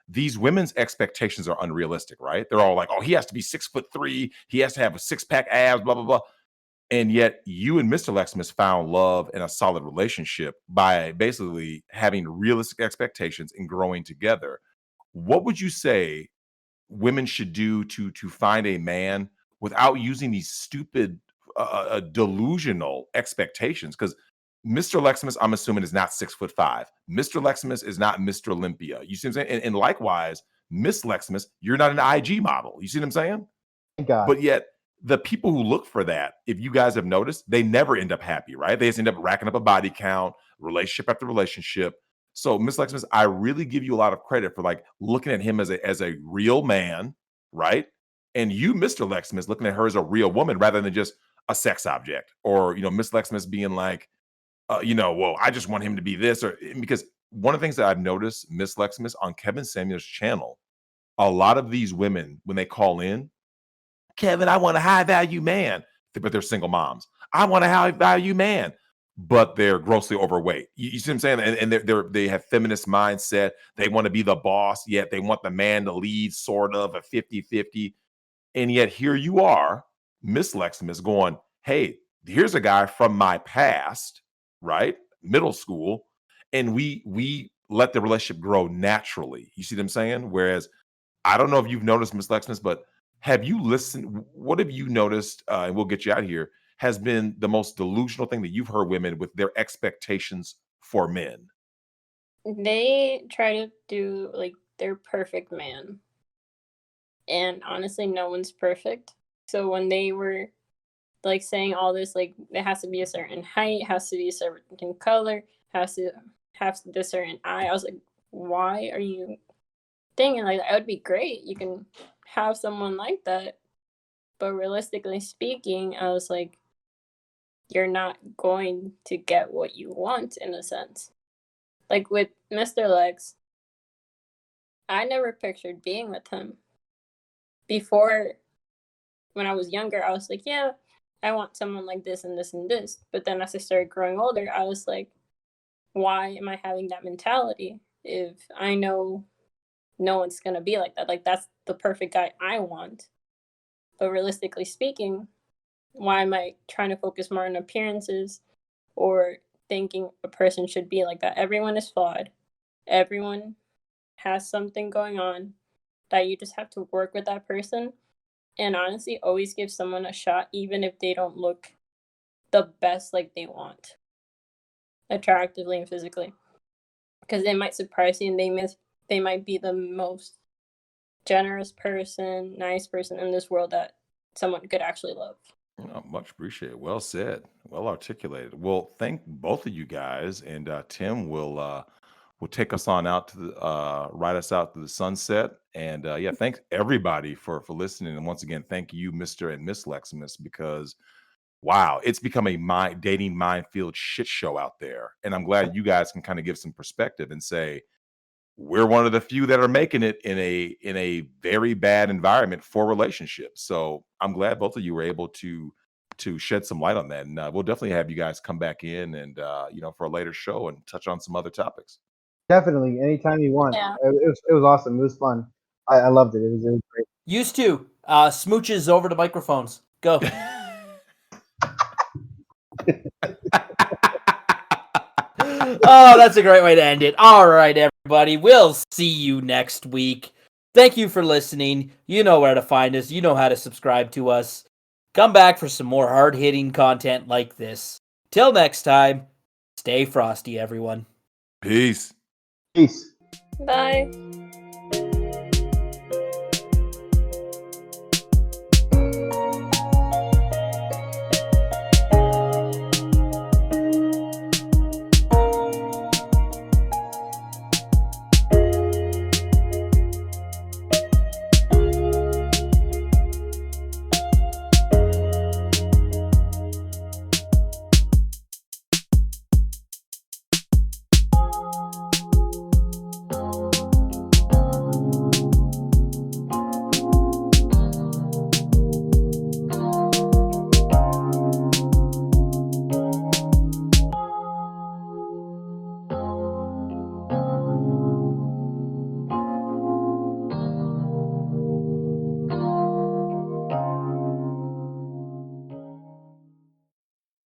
these women's expectations are unrealistic, right? They're all like, oh, he has to be 6'3", he has to have a six-pack abs, blah, blah, blah. And yet you and Mr. Lexamus found love and a solid relationship by basically having realistic expectations and growing together. What would you say women should do to find a man without using these stupid delusional expectations? Because Mr. Lexamus, I'm assuming, is not 6'5". Mr. Lexamus is not Mr. Olympia. You see what I'm saying? And likewise, Miss Lexamus, you're not an IG model. You see what I'm saying? Thank God. But yet the people who look for that, if you guys have noticed, they never end up happy, right? They just end up racking up a body count, relationship after relationship. So, Miss Lexamus, I really give you a lot of credit for like looking at him as a real man, right? And you, Mr. Lexamus, looking at her as a real woman rather than just a sex object, or Miss Lexamus being like, well, I just want him to be this, or because one of the things that I've noticed, Miss Lexamus, on Kevin Samuel's channel, a lot of these women, when they call in, Kevin, I want a high value man, but they're single moms. I want a high value man, but they're grossly overweight. You see what I'm saying? And they have feminist mindset. They want to be the boss, yet they want the man to lead, sort of a 50-50. And yet here you are, Miss Lexamus, going, hey, here's a guy from my past, right? Middle school. And we let the relationship grow naturally. You see what I'm saying? Whereas I don't know if you've noticed, Miss Lexamus, but have you listened? What have you noticed? And we'll get you out of here. Has been the most delusional thing that you've heard women with their expectations for men? They try to do like their perfect man. And honestly, no one's perfect. So when they were like saying all this, like it has to be a certain height, has to be a certain color, has to have this certain eye, I was like, why are you thinking like that? It would be great. You can have someone like that. But realistically speaking, I was like, you're not going to get what you want in a sense. Like with Mr. Lex, I never pictured being with him. Before, when I was younger, I was like, yeah, I want someone like this and this and this. But then as I started growing older, I was like, why am I having that mentality if I know no one's going to be like that? Like, that's the perfect guy I want. But realistically speaking, why am I trying to focus more on appearances or thinking a person should be like that? Everyone is flawed. Everyone has something going on that you just have to work with that person. And honestly, always give someone a shot, even if they don't look the best like they want, attractively and physically. Because they might surprise you, and they might be the most generous person, nice person in this world that someone could actually love. Much appreciated. Well said. Well articulated. Well, thank both of you guys, and Tim will take us on out to the ride us out to the sunset. And yeah, thanks everybody for listening. And once again, thank you, Mr. and Miss Lexamus, because wow, it's become a dating minefield shit show out there. And I'm glad you guys can kind of give some perspective and say we're one of the few that are making it in a very bad environment for relationships. So I'm glad both of you were able to shed some light on that. And we'll definitely have you guys come back in and for a later show and touch on some other topics. Definitely, anytime you want. Yeah. It was awesome. It was fun. I loved it. It was great. Used to. Smooches over to microphones. Go. Oh, that's a great way to end it. All right, everybody. We'll see you next week. Thank you for listening. You know where to find us. You know how to subscribe to us. Come back for some more hard-hitting content like this. Till next time, stay frosty, everyone. Peace. Peace. Bye.